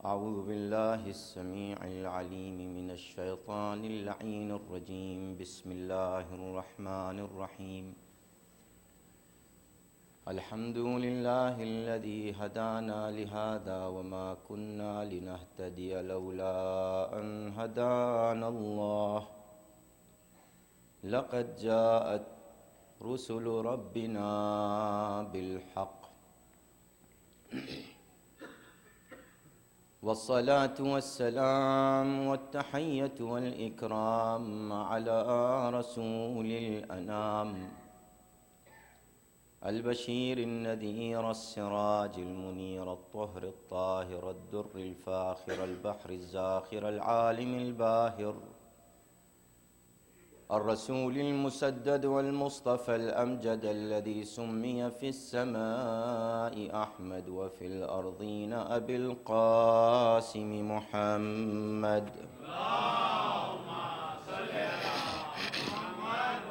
اعوذ باللہ السمیع العلیم من الشیطان اللعین الرجیم بسم اللہ الرحمن الرحیم الحمد للہ الذی ہدانا لہذا وما كنا لنہتدی لولا ان ہدانا اللہ لقد جاءت رسل ربنا بالحق والصلاة والسلام والتحية والإكرام على رسول الأنام البشير النذير السراج المنير الطهر الطاهر الدر الفاخر البحر الزاخر العالم الباهر الرسول المسدد والمصطفى الأمجد الذي سمي في السماء أحمد وفي الأرضين أبي القاسم محمد اللهم صل على محمد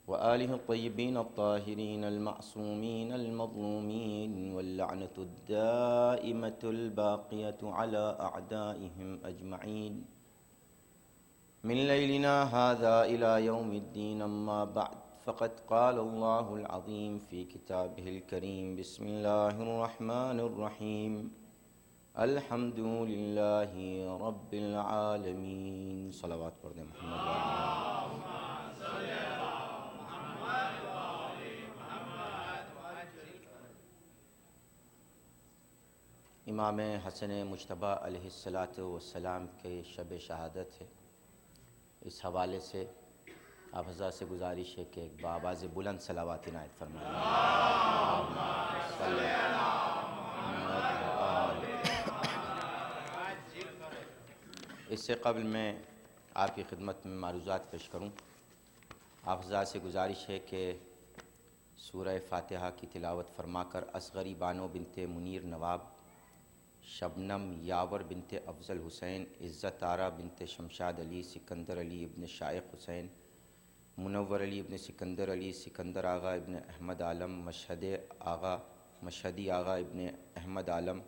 وآله الطيبين الطاهرين المعصومين المظلومين واللعنة الدائمة الباقية على أعدائهم أجمعين من ليلنا هذا إلى يوم الدين أما بعد فقد قال الله العظيم في كتابه الكريم بسم الله الرحمن الرحيم الحمد لله رب العالمين صلوات پر دیں محمد اللهم صل على محمد وآل محمد امام حسن مجتبی علیہ السلام کے شب شہادت ہے۔ اس حوالے سے آپ حضرات سے گزارش ہے کہ ایک بآواز بلند صلوات عنایت فرمائیں۔ اس سے قبل میں آپ کی خدمت میں معروضات پیش کروں، آپ حضرات سے گزارش ہے کہ سورہ فاتحہ کی تلاوت فرما کر اصغری بانو بنت منیر نواب، شبنم یاور بنت افضل حسین، عزت آرا بنت شمشاد علی، سکندر علی ابن شائق حسین، منور علی ابن سکندر علی، سکندر آغا ابن احمد عالم، مشہدی آغا ابن احمد عالم،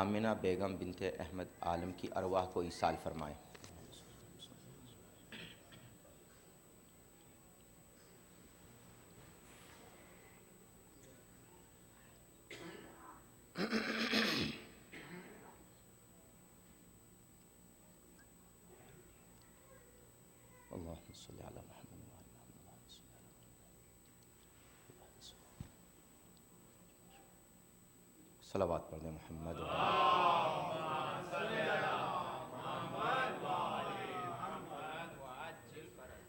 آمنہ بیگم بنت احمد عالم کی ارواح کو ایصال فرمائیں۔ اللهم صل على محمد وعلى محمد صلوات پڑھ دیں محمد اللهم صل على محمد وعلى محمد وعجل فرج۔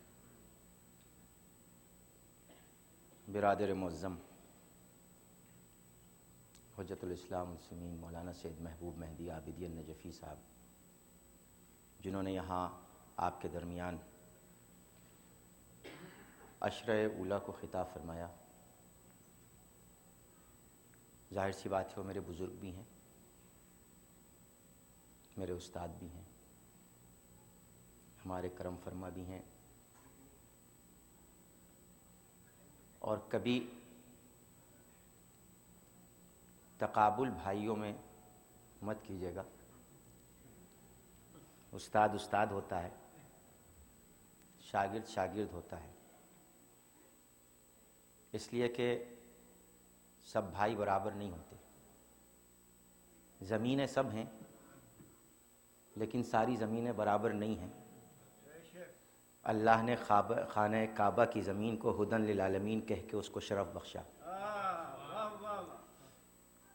برادر معظم، حجت الاسلام المسلمین مولانا سید محبوب مہدی عابدی النجفی صاحب، جنہوں نے یہاں آپ کے درمیان عشرہ اولیٰ کو خطاب فرمایا، ظاہر سی بات ہے وہ میرے بزرگ بھی ہیں، میرے استاد بھی ہیں، ہمارے کرم فرما بھی ہیں، اور کبھی تقابل بھائیوں میں مت کیجیے گا۔ استاد استاد ہوتا ہے، شاگرد شاگرد ہوتا ہے، اس لیے کہ سب بھائی برابر نہیں ہوتے۔ زمینیں سب ہیں لیکن ساری زمینیں برابر نہیں ہیں۔ اللہ نے خانہ کعبہ کی زمین کو ہدن للعالمین کہہ کے اس کو شرف بخشا۔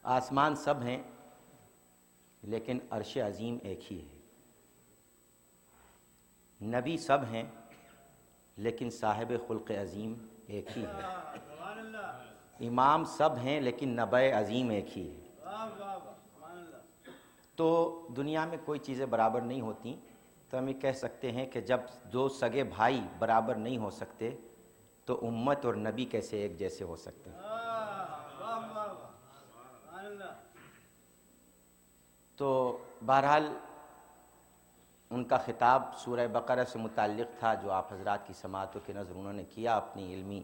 آسمان سب ہیں لیکن عرش عظیم ایک ہی ہے۔ نبی سب ہیں لیکن صاحب خلق عظیم ایک ہی ہے۔ امام سب ہیں لیکن نبع عظیم ایک ہی ہے۔ تو دنیا میں کوئی چیزیں برابر نہیں ہوتی، تو ہم یہ کہہ سکتے ہیں کہ جب دو سگے بھائی برابر نہیں ہو سکتے تو امت اور نبی کیسے ایک جیسے ہو سکتے ہیں؟ تو بہرحال ان کا خطاب سورہ بقرہ سے متعلق تھا، جو آپ حضرات کی سماعتوں کے نظر انہوں نے کیا اپنی علمی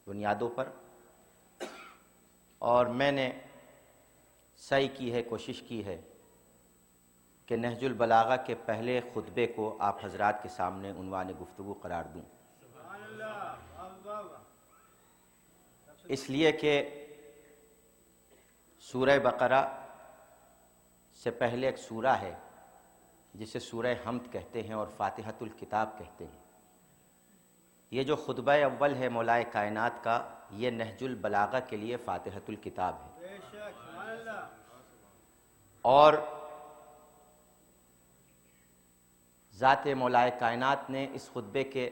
بنیادوں پر، اور میں نے سعی کی ہے، کوشش کی ہے کہ نہج البلاغہ کے پہلے خطبے کو آپ حضرات کے سامنے عنوان گفتگو قرار دوں، اس لیے کہ سورہ بقرہ سے پہلے ایک سورہ ہے جسے سورہ حمد کہتے ہیں اور فاتحۃ الکتاب کہتے ہیں۔ یہ جو خطبہ اول ہے مولائے کائنات کا، یہ نہج البلاغہ کے لیے فاتحۃ الکتاب ہے، اور ذات مولائے کائنات نے اس خطبے کے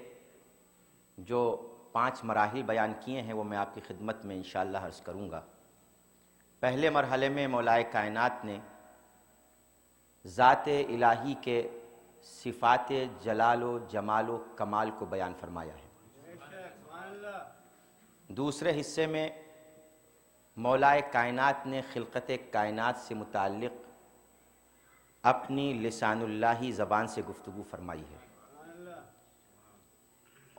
جو 5 مراحل بیان کیے ہیں وہ میں آپ کی خدمت میں انشاءاللہ عرض کروں گا۔ پہلے مرحلے میں مولائے کائنات نے ذات الہی کے صفات جلال و جمال و کمال کو بیان فرمایا ہے۔ دوسرے حصے میں مولائے کائنات نے خلقت کائنات سے متعلق اپنی لسان اللہی زبان سے گفتگو فرمائی ہے،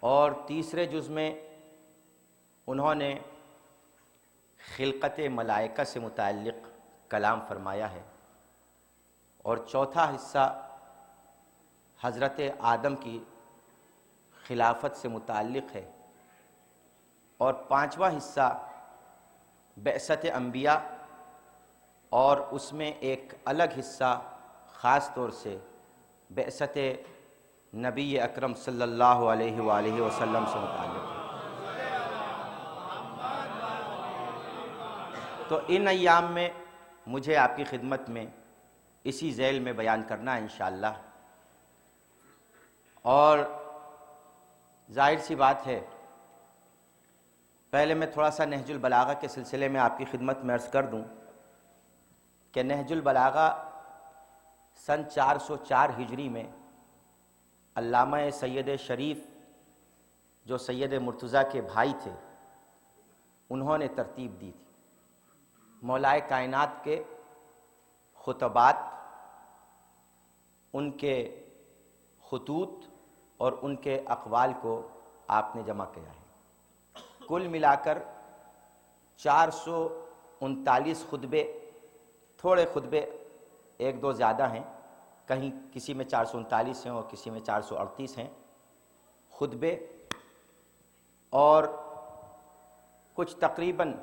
اور تیسرے جز میں انہوں نے خلقت ملائکہ سے متعلق کلام فرمایا ہے، اور چوتھا حصہ حضرت آدم کی خلافت سے متعلق ہے، اور 5واں حصہ بعثت انبیاء، اور اس میں ایک الگ حصہ خاص طور سے بعثت نبی اکرم صلی اللہ علیہ وآلہ وسلم سے متعلق ہے۔ تو ان ایام میں مجھے آپ کی خدمت میں اسی ذیل میں بیان کرنا ہے انشاءاللہ، اور ظاہر سی بات ہے پہلے میں تھوڑا سا نہج البلاغہ کے سلسلے میں آپ کی خدمت میں عرض کر دوں کہ نہج البلاغہ سن 404 ہجری میں علامہ سید شریف جو سید مرتضیٰ کے بھائی تھے انہوں نے ترتیب دی تھی۔ مولائے کائنات کے خطبات، ان کے خطوط اور ان کے اقوال کو آپ نے جمع کیا ہے۔ کل ملا کر 439 خطبے، تھوڑے خطبے ایک دو زیادہ ہیں، کہیں کسی میں 439 ہیں اور کسی میں 438 ہیں خطبے، اور کچھ تقریباً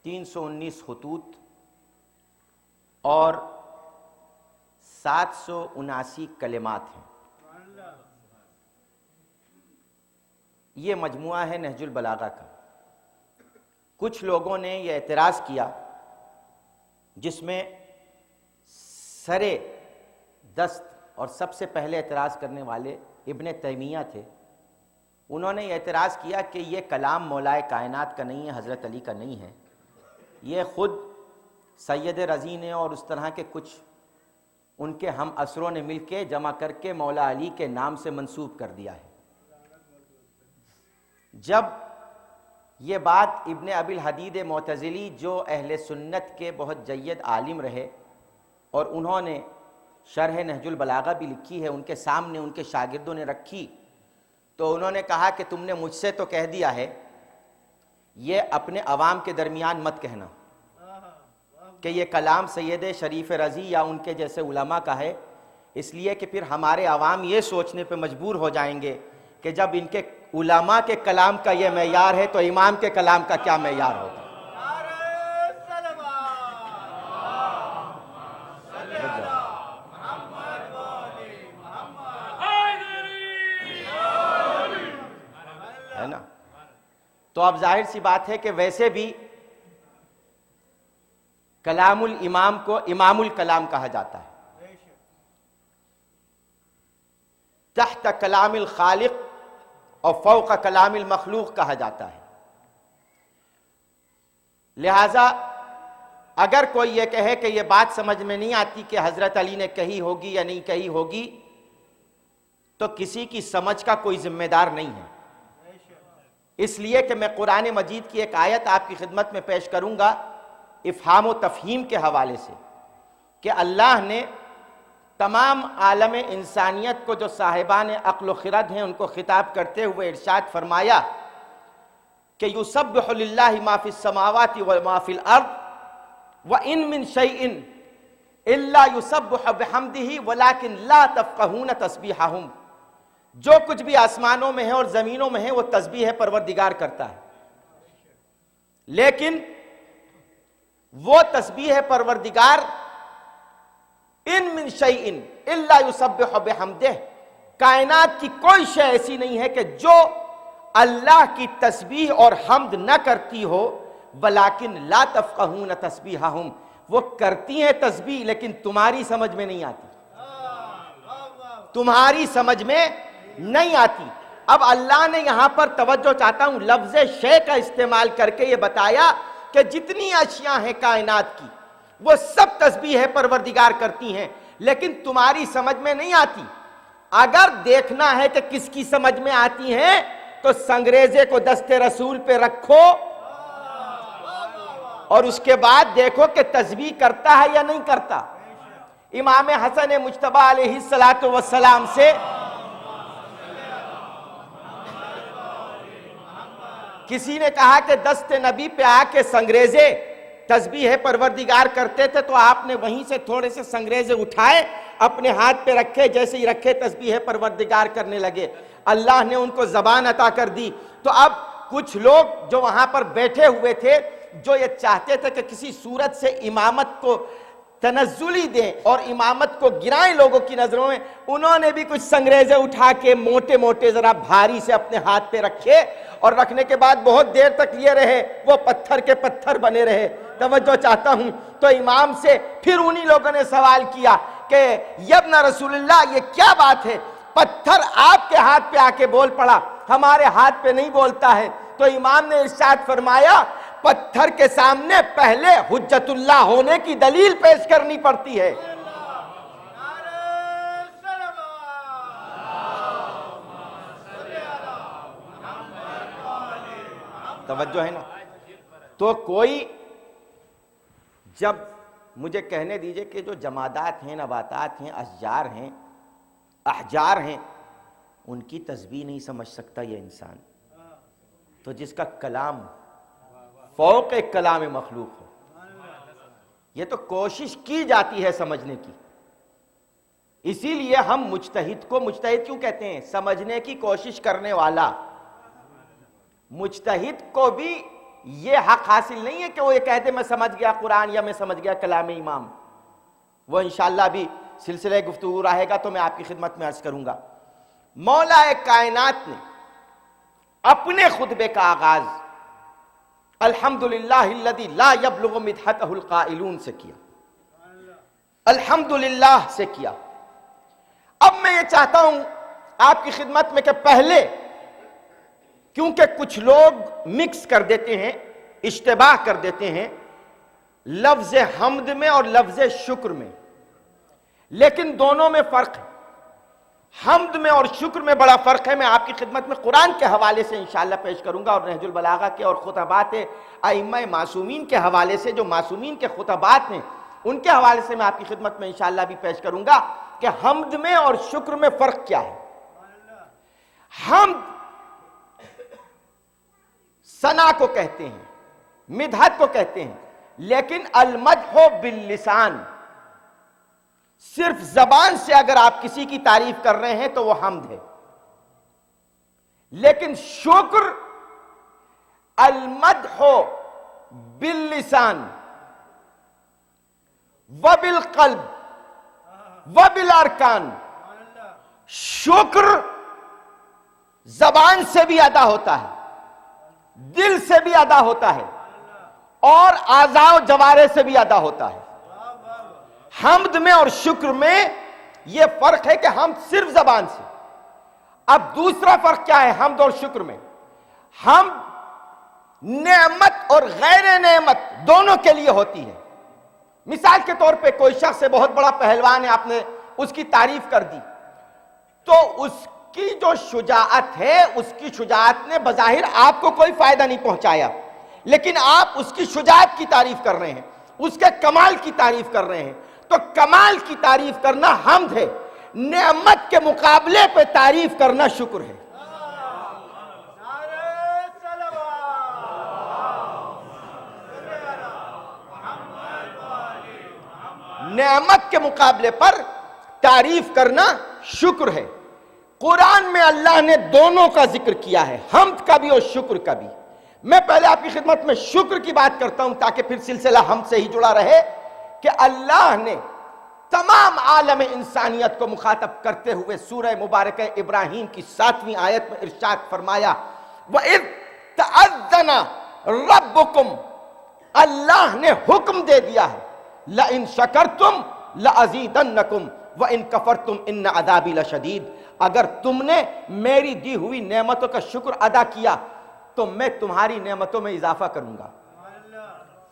319 خطوط اور 779 کلمات ہیں۔ یہ مجموعہ ہے نہج البلاغہ کا۔ کچھ لوگوں نے یہ اعتراض کیا، جس میں سرے دست اور سب سے پہلے اعتراض کرنے والے ابن تیمیہ تھے۔ انہوں نے یہ اعتراض کیا کہ یہ کلام مولائے کائنات کا نہیں ہے، حضرت علی کا نہیں ہے، یہ خود سید رضی نے اور اس طرح کے کچھ ان کے ہم عصروں نے مل کے جمع کر کے مولا علی کے نام سے منسوب کر دیا ہے۔ جب یہ بات ابن ابی الحدید معتزلی جو اہل سنت کے بہت جید عالم رہے اور انہوں نے شرح نہج البلاغہ بھی لکھی ہے، ان کے سامنے ان کے شاگردوں نے رکھی، تو انہوں نے کہا کہ تم نے مجھ سے تو کہہ دیا ہے، یہ اپنے عوام کے درمیان مت کہنا کہ یہ کلام سید شریف رضی یا ان کے جیسے علماء کا ہے، اس لیے کہ پھر ہمارے عوام یہ سوچنے پہ مجبور ہو جائیں گے کہ جب ان کے علماء کے کلام کا یہ معیار ہے تو امام کے کلام کا کیا معیار ہوگا۔ ہے نا؟ تو اب ظاہر سی بات ہے کہ ویسے بھی کلام الامام کو امام الکلام کہا جاتا ہے، تحت کلام الخالق اور فوق کلام المخلوق کہا جاتا ہے۔ لہذا اگر کوئی یہ کہے کہ یہ بات سمجھ میں نہیں آتی کہ حضرت علی نے کہی ہوگی یا نہیں کہی ہوگی، تو کسی کی سمجھ کا کوئی ذمہ دار نہیں ہے، اس لیے کہ میں قرآن مجید کی ایک آیت آپ کی خدمت میں پیش کروں گا افہام و تفہیم کے حوالے سے، کہ اللہ نے تمام عالم انسانیت کو جو صاحبان عقل و خرد ہیں ان کو خطاب کرتے ہوئے ارشاد فرمایا کہ یسبح للہ ما فی السماوات و ما فی الارض وان من شیء الا یسبح بحمدہ ولکن لا تفقہون تسبیحہم، جو کچھ بھی آسمانوں میں ہے اور زمینوں میں ہے وہ تسبیح پروردگار کرتا ہے، لیکن وہ تسبیح پروردگار ان من شیء الا یسبح بحمدہ، کائنات کی کوئی شے ایسی نہیں ہے کہ جو اللہ کی تسبیح اور حمد نہ کرتی ہو، ولیکن لا تفقہون تسبیحہم، وہ کرتی ہیں تسبیح لیکن تمہاری سمجھ میں نہیں آتی، تمہاری سمجھ میں نہیں آتی۔ اب اللہ نے یہاں پر توجہ چاہتا ہوں لفظ شے کا استعمال کر کے یہ بتایا کہ جتنی اشیاء ہیں کائنات کی وہ سب تسبیح پروردگار کرتی ہیں لیکن تمہاری سمجھ میں نہیں آتی۔ اگر دیکھنا ہے کہ کس کی سمجھ میں آتی ہیں تو سنگریزے کو دست رسول پہ رکھو اور اس کے بعد دیکھو کہ تسبیح کرتا ہے یا نہیں کرتا۔ امام حسن مجتبیٰ علیہ السلام سے کسی نے کہا کہ دست نبی پہ آ کے سنگریزے تسبیح پروردگار کرتے تھے، تو آپ نے وہیں سے تھوڑے سے سنگریزے اٹھائے اپنے ہاتھ پہ رکھے، جیسے ہی رکھے تسبیح پروردگار کرنے لگے، اللہ نے ان کو زبان عطا کر دی۔ تو اب کچھ لوگ جو وہاں پر بیٹھے ہوئے تھے جو یہ چاہتے تھے کہ کسی صورت سے امامت کو تنزلی دیں اور امامت کو گرائیں لوگوں کی نظروں میں، انہوں نے بھی کچھ سنگریزے اٹھا کے موٹے موٹے ذرا بھاری سے اپنے ہاتھ پہ رکھے، اور رکھنے کے بعد بہت دیر تک لیے رہے، وہ پتھر کے پتھر بنے رہے۔ توجہ چاہتا ہوں تو امام سے پھر انہی لوگوں نے سوال کیا کہ یا ابن رسول اللہ یہ کیا بات ہے، پتھر آپ کے ہاتھ پہ آ کے بول پڑا، ہمارے ہاتھ پہ نہیں بولتا ہے۔ تو امام نے ارشاد فرمایا پتھر کے سامنے پہلے حجت اللہ ہونے کی دلیل پیش کرنی پڑتی ہے۔ توجہ ہے نا؟ تو کوئی جب مجھے کہنے دیجئے کہ جو جمادات ہیں، نباتات ہیں، اشجار ہیں، احجار ہیں، ان کی تسبیح نہیں سمجھ سکتا یہ انسان، تو جس کا کلام فوق کلام مخلوق ہو، یہ تو کوشش کی جاتی ہے سمجھنے کی۔ اسی لیے ہم مجتہد کو مجتہد کیوں کہتے ہیں؟ سمجھنے کی کوشش کرنے والا۔ مجتہد کو بھی یہ حق حاصل نہیں ہے کہ وہ یہ کہتے میں سمجھ گیا قرآن یا میں سمجھ گیا کلام امام۔ وہ انشاءاللہ بھی سلسلہ گفتگو رہے گا تو میں آپ کی خدمت میں عرض کروں گا۔ مولا کائنات نے اپنے خطبے کا آغاز الحمدللہ الذی لا یبلغ مدحتہ القائلون سے کیا، الحمدللہ سے کیا۔ اب میں یہ چاہتا ہوں آپ کی خدمت میں کہ پہلے، کیونکہ کچھ لوگ مکس کر دیتے ہیں، اشتباہ کر دیتے ہیں لفظ حمد میں اور لفظ شکر میں، لیکن دونوں میں فرق ہے۔ حمد میں اور شکر میں بڑا فرق ہے۔ میں آپ کی خدمت میں قرآن کے حوالے سے انشاءاللہ پیش کروں گا، اور نہج البلاغہ کے اور خطبات ائمہ معصومین کے حوالے سے، جو معصومین کے خطبات ہیں ان کے حوالے سے میں آپ کی خدمت میں انشاءاللہ بھی پیش کروں گا کہ حمد میں اور شکر میں فرق کیا ہے۔ حمد ثنا کو کہتے ہیں، مدحت کو کہتے ہیں، لیکن المدح باللسان، صرف زبان سے اگر آپ کسی کی تعریف کر رہے ہیں تو وہ حمد ہے۔ لیکن شکر المدح باللسان وبالقلب وبالارکان، شکر زبان سے بھی ادا ہوتا ہے، دل سے بھی ادا ہوتا ہے، اور اعضاء و جوارح سے بھی ادا ہوتا ہے۔ حمد میں اور شکر میں یہ فرق ہے کہ حمد صرف زبان سے۔ اب دوسرا فرق کیا ہے حمد اور شکر میں؟ حمد نعمت اور غیر نعمت دونوں کے لیے ہوتی ہے۔ مثال کے طور پہ کوئی شخص ہے بہت بڑا پہلوان ہے، آپ نے اس کی تعریف کر دی، تو اس کی جو شجاعت ہے، اس کی شجاعت نے بظاہر آپ کو کوئی فائدہ نہیں پہنچایا، لیکن آپ اس کی شجاعت کی تعریف کر رہے ہیں، اس کے کمال کی تعریف کر رہے ہیں، تو کمال کی تعریف کرنا حمد ہے، نعمت کے مقابلے پہ تعریف کرنا شکر ہے۔ نعمت کے مقابلے پر تعریف کرنا شکر ہے۔ قرآن میں اللہ نے دونوں کا ذکر کیا ہے، حمد کا بھی اور شکر کا بھی۔ میں پہلے آپ کی خدمت میں شکر کی بات کرتا ہوں تاکہ پھر سلسلہ حمد سے ہی جڑا رہے، کہ اللہ نے تمام عالم انسانیت کو مخاطب کرتے ہوئے سورہ مبارکہ ابراہیم کی 7ویں آیت میں ارشاد فرمایا، وَإِذْ تَأَذَّنَ رَبُّكُمْ، اللہ نے حکم دے دیا ہے، لَإِن شَكَرْتُمْ لَأَزِيدَنَّكُمْ وَإِن كَفَرْتُمْ إِنَّ عَذَابِي لَشَدِيدٌ، اگر تم نے میری دی ہوئی نعمتوں کا شکر ادا کیا تو میں تمہاری نعمتوں میں اضافہ کروں گا،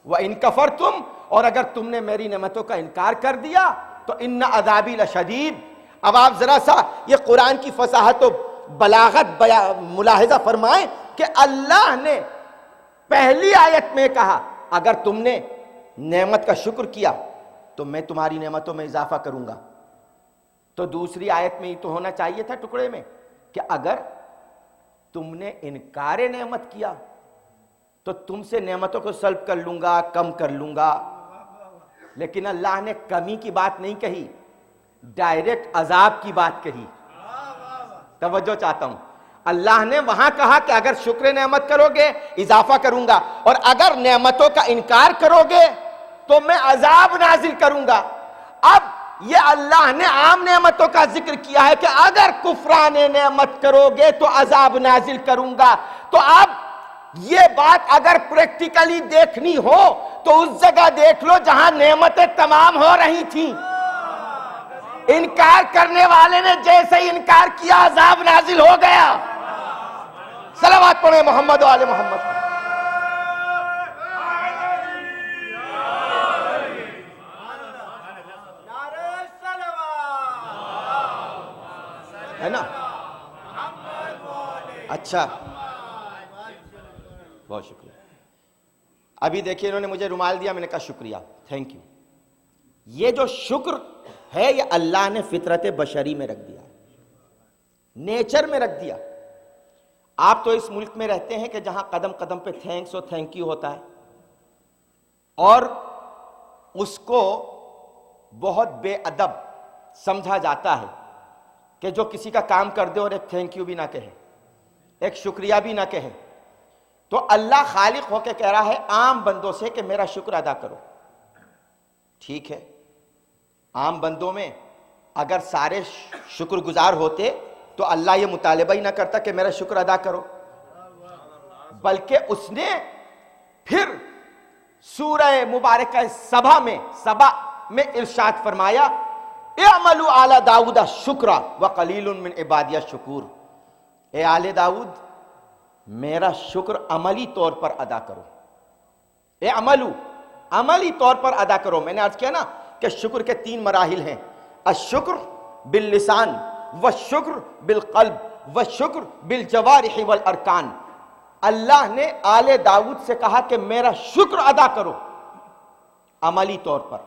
وَإِن كَفَرْتُمْ، اور اگر تم نے میری نعمتوں کا انکار کر دیا تو إِنَّ عَذَابِي لَشَدِيدٌ۔ اب آپ ذرا سا یہ قرآن کی فصاحت و بلاغت ملاحظہ فرمائیں کہ اللہ نے پہلی آیت میں کہا اگر تم نے نعمت کا شکر کیا تو میں تمہاری نعمتوں میں اضافہ کروں گا، تو دوسری آیت میں یہ تو ہونا چاہیے تھا ٹکڑے میں کہ اگر تم نے انکار نعمت کیا تو تم سے نعمتوں کو سلب کر لوں گا، کم کر لوں گا۔ لیکن اللہ نے کمی کی بات نہیں کہی، ڈائریکٹ عذاب کی بات کہی۔ توجہ چاہتا ہوں، اللہ نے وہاں کہا کہ اگر شکر نعمت کرو گے اضافہ کروں گا، اور اگر نعمتوں کا انکار کرو گے تو میں عذاب نازل کروں گا۔ اب یہ اللہ نے عام نعمتوں کا ذکر کیا ہے کہ اگر کفران نعمت کرو گے تو عذاب نازل کروں گا۔ تو اب یہ بات اگر پریکٹیکلی دیکھنی ہو تو اس جگہ دیکھ لو جہاں نعمتیں تمام ہو رہی تھیں، انکار کرنے والے نے جیسے ہی انکار کیا عذاب نازل ہو گیا۔ صلوات پڑھیں محمد و آل محمد۔ ہے نا؟ اچھا، بہت شکریہ۔ ابھی دیکھیے انہوں نے مجھے رومال دیا، میں نے کہا شکریہ، تھینک یو۔ یہ جو شکر ہے یہ اللہ نے فطرت بشری میں رکھ دیا، نیچر میں رکھ دیا۔ آپ تو اس ملک میں رہتے ہیں کہ جہاں قدم قدم پہ تھینکس اور تھینک یو ہوتا ہے، اور اس کو بہت بے ادب سمجھا جاتا ہے کہ جو کسی کا کام کر دے اور ایک تھینک یو بھی نہ کہے، ایک شکریہ بھی نہ کہے۔ تو اللہ خالق ہو کے کہہ رہا ہے عام بندوں سے کہ میرا شکر ادا کرو۔ ٹھیک ہے، عام بندوں میں اگر سارے شکر گزار ہوتے تو اللہ یہ مطالبہ ہی نہ کرتا کہ میرا شکر ادا کرو، بلکہ اس نے پھر سورہ مبارکہ سبا میں ارشاد فرمایا اعملوا آل داؤد شکرا وقلیل من عبادی الشکور، اے آل داؤد میرا شکر عملی طور پر ادا کرو۔ اے عملی طور پر ادا کرو۔ میں نے عرض کیا نا کہ شکر کے 3 مراحل ہیں، الشکر باللسان والشکر بالقلب والشکر بالجوارح والارکان۔ اللہ نے آل داؤد سے کہا کہ میرا شکر ادا کرو عملی طور پر،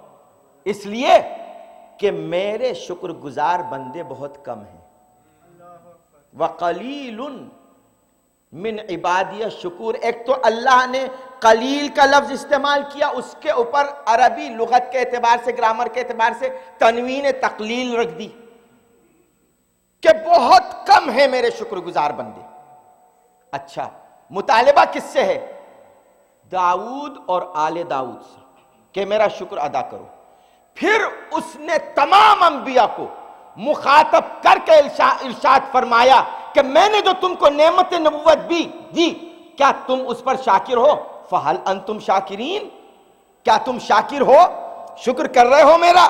اس لیے کہ میرے شکر گزار بندے بہت کم ہیں۔ وَقَلِيلٌ مِّنْ عِبَادِيَ الشُّكُورِ، ایک تو اللہ نے قلیل کا لفظ استعمال کیا، اس کے اوپر عربی لغت کے اعتبار سے، گرامر کے اعتبار سے تنوین تقلیل رکھ دی کہ بہت کم ہے میرے شکر گزار بندے۔ اچھا، مطالبہ کس سے ہے؟ داؤد اور آل داؤد سے کہ میرا شکر ادا کرو۔ پھر اس نے تمام انبیاء کو مخاطب کر کے ارشاد فرمایا کہ میں نے جو تم کو نعمت نبوت بھی دی، کیا تم اس پر شاکر ہو؟ فَهَلْ أَنْتُمْ شَاكِرِينَ، کیا تم شاکر ہو، شکر کر رہے ہو میرا؟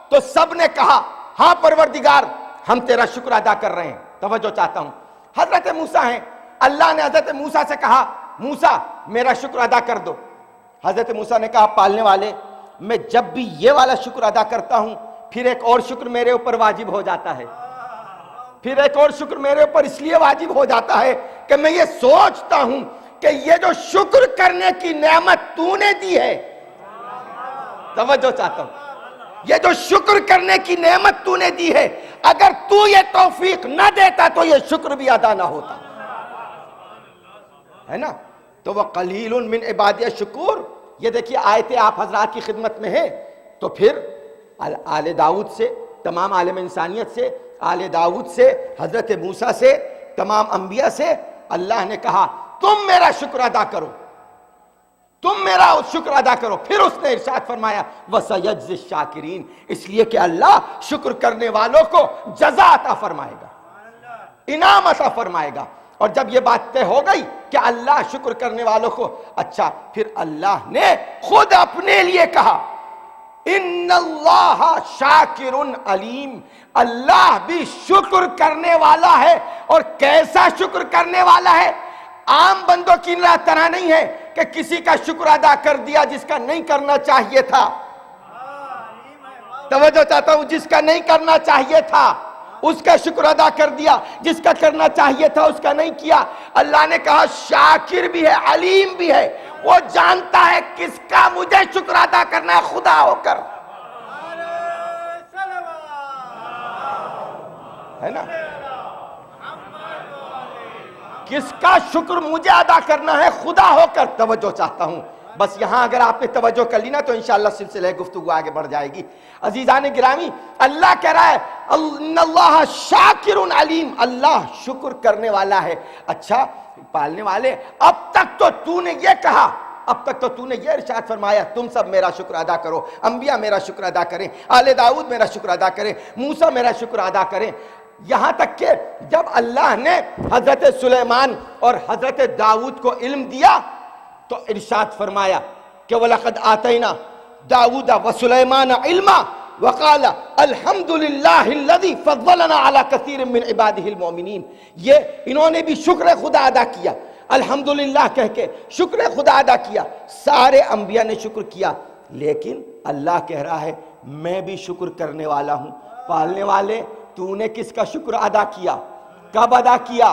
تو سب نے کہا ہاں پروردگار ہم تیرا شکر ادا کر رہے ہیں۔ توجہ چاہتا ہوں، حضرت موسیٰ ہیں، اللہ نے حضرت موسیٰ سے کہا موسیٰ میرا شکر ادا کر دو۔ حضرت موسیٰ نے کہا پالنے والے میں جب بھی یہ والا شکر ادا کرتا ہوں پھر ایک اور شکر میرے اوپر واجب ہو جاتا ہے، پھر ایک اور شکر میرے اوپر اس لیے واجب ہو جاتا ہے کہ میں یہ سوچتا ہوں کہ یہ جو شکر کرنے کی نعمت تو نے دی ہے، توجہ چاہتا ہوں، یہ جو شکر کرنے کی نعمت تو نے دی ہے، اگر تو یہ توفیق نہ دیتا تو یہ شکر بھی ادا نہ ہوتا، ہے نا؟ تو وَقَلِيلٌ مِّنْ عِبَادِيَ الشُّكُورِ، یہ دیکھیے آیتیں آپ حضرات کی خدمت میں ہے۔ تو پھر آل داؤد سے، تمام عالم انسانیت سے، آل داؤد سے، حضرت موسیٰ سے، تمام انبیاء سے اللہ نے کہا تم میرا شکر ادا کرو، تم میرا شکر ادا کرو. پھر اس نے ارشاد فرمایا وَسَيَجْزِي الشَّاكِرِينَ، اس لیے کہ اللہ شکر کرنے والوں کو جزا عطا فرمائے گا، انعام عطا فرمائے گا. اور جب یہ بات طے ہو گئی کہ اللہ شکر کرنے والوں کو، اچھا پھر اللہ نے خود اپنے لیے کہا ان اللہ شاکر علیم، اللہ بھی شکر کرنے والا ہے. اور کیسا شکر کرنے والا ہے؟ عام بندوں کی طرح نہیں ہے کہ کسی کا شکر ادا کر دیا جس کا نہیں کرنا چاہیے تھا. توجہ چاہتا ہوں، جس کا نہیں کرنا چاہیے تھا اس کا شکر ادا کر دیا، جس کا کرنا چاہیے تھا اس کا نہیں کیا. اللہ نے کہا شاکر بھی ہے، علیم بھی ہے، وہ جانتا ہے کس کا مجھے شکر ادا کرنا ہے خدا ہو کر، ہے نا؟ کس کا شکر مجھے ادا کرنا ہے خدا ہو کر. توجہ چاہتا ہوں، بس یہاں اگر آپ نے توجہ کر لی نا تو انشاءاللہ سلسلہ گفتگو آگے بڑھ جائے گی. عزیزان گرامی، اللہ کہہ رہا ہے ان اللہ شاکر علیم، اللہ شکر کرنے والا ہے. اچھا پالنے والے، اب تک تو نے یہ کہا، اب تک تو نے یہ ارشاد فرمایا تم سب میرا شکر ادا کرو، انبیاء میرا شکر ادا کریں، آل داؤد میرا شکر ادا کریں، موسیٰ میرا شکر ادا کریں. یہاں تک کہ جب اللہ نے حضرت سلیمان اور حضرت داؤد کو علم دیا تو ارشاد فرمایا کہ وَلَقَدْ آتَيْنَا داؤد وسلیمان علما وقال الحمد للہ الذی فضلنا علی کثیر من عبادہ المؤمنین. یہ انہوں نے بھی شکر خدا ادا کیا، الحمدللہ کہہ کے شکر خدا ادا کیا. سارے انبیاء نے شکر کیا، لیکن اللہ کہہ رہا ہے میں بھی شکر کرنے والا ہوں. پالنے والے، تو نے کس کا شکر ادا کیا؟ کب ادا کیا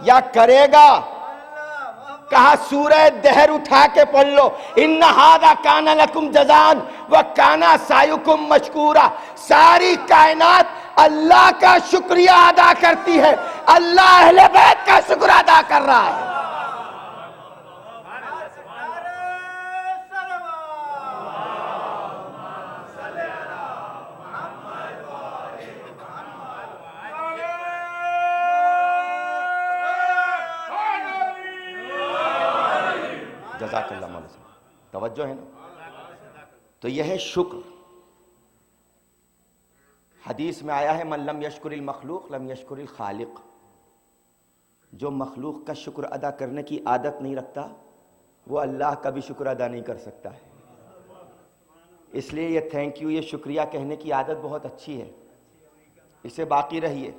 یا کرے گا؟ کہا سورہ دہر اٹھا کے پڑھ لو، ان ھذا کان لکم جزاء وکان سعیکم مشکورا. ساری کائنات اللہ کا شکریہ ادا کرتی ہے، اللہ اہل بیت کا شکر ادا کر رہا ہے. جزاک اللہ مولانا صاحب، توجہ ہے نا؟ تو یہ ہے شکر. حدیث میں آیا ہے من لم یشکر المخلوق لم یشکر الخالق. جو مخلوق کا شکر ادا کرنے کی عادت نہیں رکھتا وہ اللہ کا بھی شکر ادا نہیں کر سکتا ہے. اس لیے یہ تھینک یو، یہ شکریہ کہنے کی عادت بہت اچھی ہے، اسے باقی رہیے.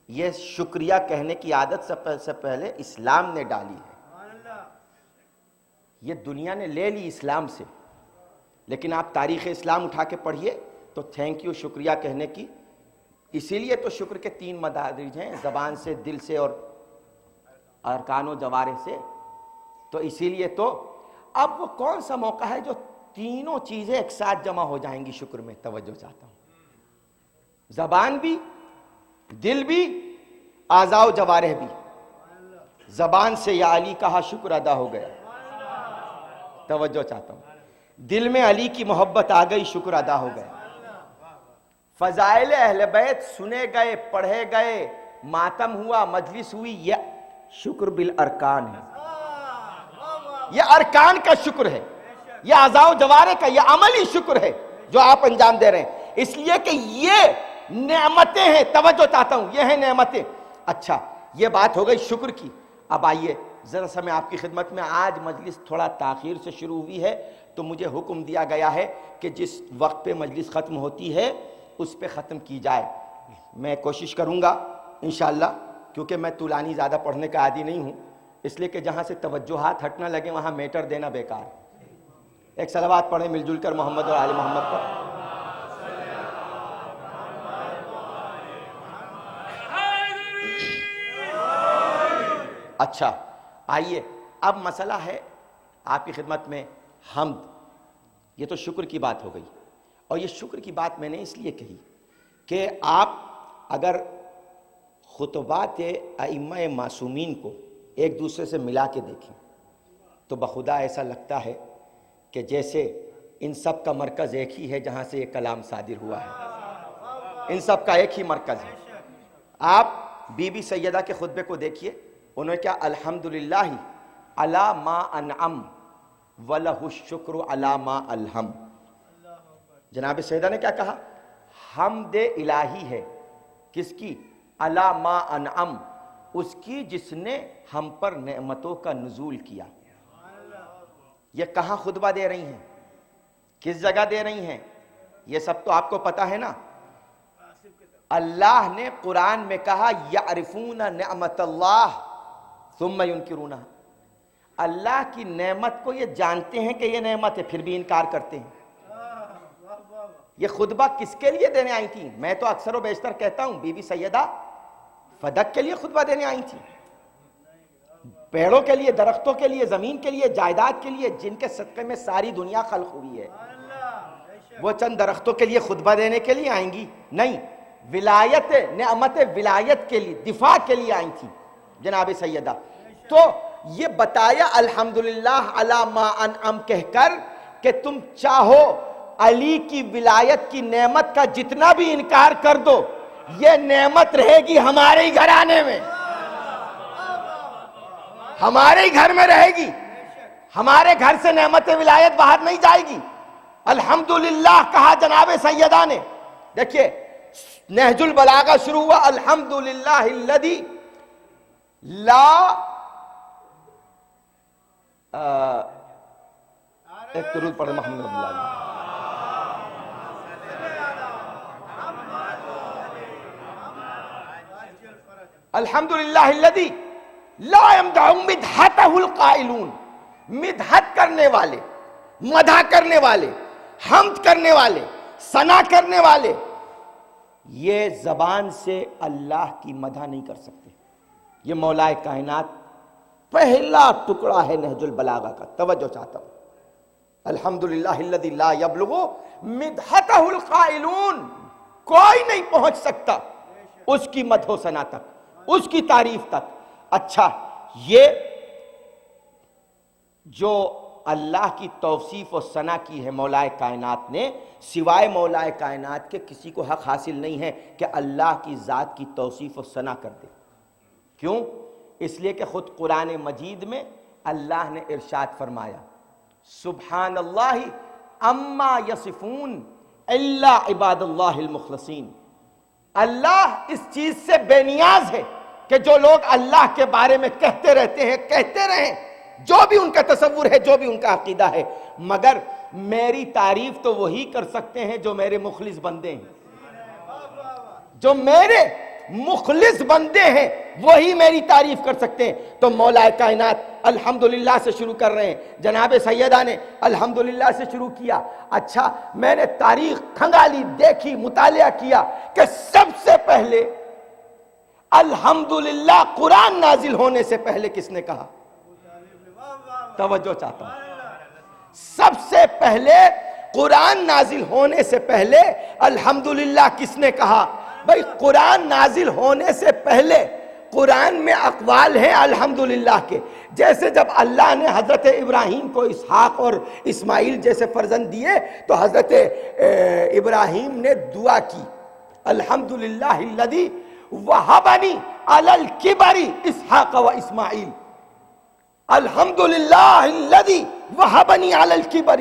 یہ شکریہ کہنے کی عادت سے پہلے اسلام نے ڈالی ہے، یہ دنیا نے لے لی اسلام سے. لیکن آپ تاریخ اسلام اٹھا کے پڑھیے تو تھینک یو شکریہ کہنے کی. اسی لیے تو شکر کے 3 مدارج ہیں، زبان سے، دل سے اور ارکان و جوارح سے. تو اسی لیے تو اب وہ کون سا موقع ہے جو تینوں چیزیں ایک ساتھ جمع ہو جائیں گی شکر میں؟ توجہ چاہتا ہوں، زبان بھی، دل بھی، اعضاء و جوارح بھی. زبان سے یا علی کہا شکر ادا ہو گیا، توجہ چاہتا ہوں. دل میں علی کی محبت آ گئی، شکر ادا ہو گیا. فضائل اہل بیت سنے گئے، پڑھے گئے، ماتم ہوا، مجلس ہوئی، یہ شکر بالارکان ہے، یہ ارکان کا شکر ہے، یہ اعضاء و جوارح کا، یہ عملی شکر ہے جو آپ انجام دے رہے ہیں. اس لیے کہ یہ نعمتیں ہیں. توجہ چاہتا ہوں، یہ ہیں نعمتیں. اچھا یہ بات ہو گئی شکر کی. اب آئیے ذرا سا میں آپ کی خدمت میں، آج مجلس تھوڑا تاخیر سے شروع ہوئی ہے تو مجھے حکم دیا گیا ہے کہ جس وقت پہ مجلس ختم ہوتی ہے اس پہ ختم کی جائے. میں کوشش کروں گا انشاءاللہ، کیونکہ میں طولانی زیادہ پڑھنے کا عادی نہیں ہوں، اس لیے کہ جہاں سے توجہات ہٹنا لگے وہاں میٹر دینا بیکار. ایک صلوات پڑھیں مل جل کر محمد اور آل محمد پر. اچھا آئیے، اب مسئلہ ہے آپ کی خدمت میں حمد. یہ تو شکر کی بات ہو گئی، اور یہ شکر کی بات میں نے اس لیے کہی کہ آپ اگر خطبات ائمہ معصومین کو ایک دوسرے سے ملا کے دیکھیں تو بخدا ایسا لگتا ہے کہ جیسے ان سب کا مرکز ایک ہی ہے جہاں سے یہ کلام صادر ہوا ہے، ان سب کا ایک ہی مرکز ہے۔ آپ بی بی سیدہ کے خطبے کو دیکھیے، انہوں نے کیا الحمدللہ علی ما انعم وَلَهُ الشُّكْرُ عَلَى مَا الْحَمْ۔ جناب سیدہ نے کیا کہا؟ حمد الہی ہے کس کی؟ علی ما انعم، اس کی جس نے ہم پر نعمتوں کا نزول کیا۔ یہ کہاں خطبہ دے رہی ہیں؟ کس جگہ دے رہی ہیں؟ یہ سب تو آپ کو پتا ہے نا۔ اللہ نے قرآن میں کہا یعرفون نعمت اللہ ثم ینکرونہا، اللہ کی نعمت کو یہ جانتے ہیں کہ یہ نعمت ہے، پھر بھی انکار کرتے ہیں۔ یہ خطبہ کس کے لیے دینے آئی تھی؟ میں تو اکثر و بیشتر کہتا ہوں بی بی سیدہ فدق کے لیے خطبہ دینے آئی تھی، پیڑوں کے لیے، درختوں کے لیے، زمین کے لیے، جائیداد کے لیے، جن کے صدقے میں ساری دنیا خلق ہوئی ہے، وہ چند درختوں کے لیے خطبہ دینے کے لیے آئیں گی؟ نہیں، ولایت، نعمت ولایت کے لیے، دفاع کے لیے آئی تھی جناب سیدہ۔ تو یہ بتایا الحمدللہ علی ما انعم کہہ کر کہ تم چاہو علی کی ولایت کی نعمت کا جتنا بھی انکار کر دو، یہ نعمت رہے گی ہمارے ہی گھرانے میں، ہمارے ہی گھر میں رہے گی، ہمارے گھر سے نعمت ولایت باہر نہیں جائے گی۔ الحمدللہ کہا جناب سیدہ نے۔ دیکھیے نہج البلاغہ شروع ہوا الحمدللہ الذی لا، ایک درود پڑھ محمد رسول اللہ۔ الحمدللہ الذی لا یمدح مدحتہ القائلون، مدحت کرنے والے، مدح کرنے والے، حمد کرنے والے، ثنا کرنے والے، یہ زبان سے اللہ کی مدح نہیں کر سکتے۔ یہ مولا کائنات پہلا ٹکڑا ہے نہج البلاغہ کا، توجہ چاہتا ہوں۔ الحمدللہ الذی لا یبلغ مدحتہ القائلون، کوئی نہیں پہنچ سکتا اس کی مدح و ثنا تک، اس کی تعریف تک۔ اچھا، یہ جو اللہ کی توصیف و ثنا کی ہے مولا کائنات نے، سوائے مولا کائنات کے کسی کو حق حاصل نہیں ہے کہ اللہ کی ذات کی توصیف و ثنا کر دے۔ کیوں؟ اس لیے کہ خود قرآن مجید میں اللہ نے ارشاد فرمایا سبحان اللہ اما یصفون الا عباد اللہ المخلصین۔ اللہ اس چیز سے بے نیاز ہے کہ جو لوگ اللہ کے بارے میں کہتے رہتے ہیں، کہتے رہیں، جو بھی ان کا تصور ہے، جو بھی ان کا عقیدہ ہے، مگر میری تعریف تو وہی کر سکتے ہیں جو میرے مخلص بندے ہیں، جو میرے مخلص بندے ہیں وہی میری تعریف کر سکتے ہیں۔ تو مولا کائنات الحمدللہ سے شروع کر رہے ہیں، جناب سیدہ نے الحمدللہ سے شروع کیا۔ اچھا، میں نے تاریخ کھنگالی، دیکھی، مطالعہ کیا کہ سب سے پہلے الحمدللہ قرآن نازل ہونے سے پہلے کس نے کہا؟ توجہ چاہتا ہوں۔ سب سے پہلے قرآن نازل ہونے سے پہلے الحمدللہ کس نے کہا؟ بھئی قرآن نازل ہونے سے پہلے قرآن میں اقوال ہیں الحمدللہ کے، جیسے جب اللہ نے حضرت ابراہیم کو اسحاق اور اسماعیل جیسے فرزند دیے تو حضرت ابراہیم نے دعا کی الحمدللہ الذی وہبنی علی الکبر اسحاق و اسماعیل، الحمدللہ الذی وہبنی علی الکبر،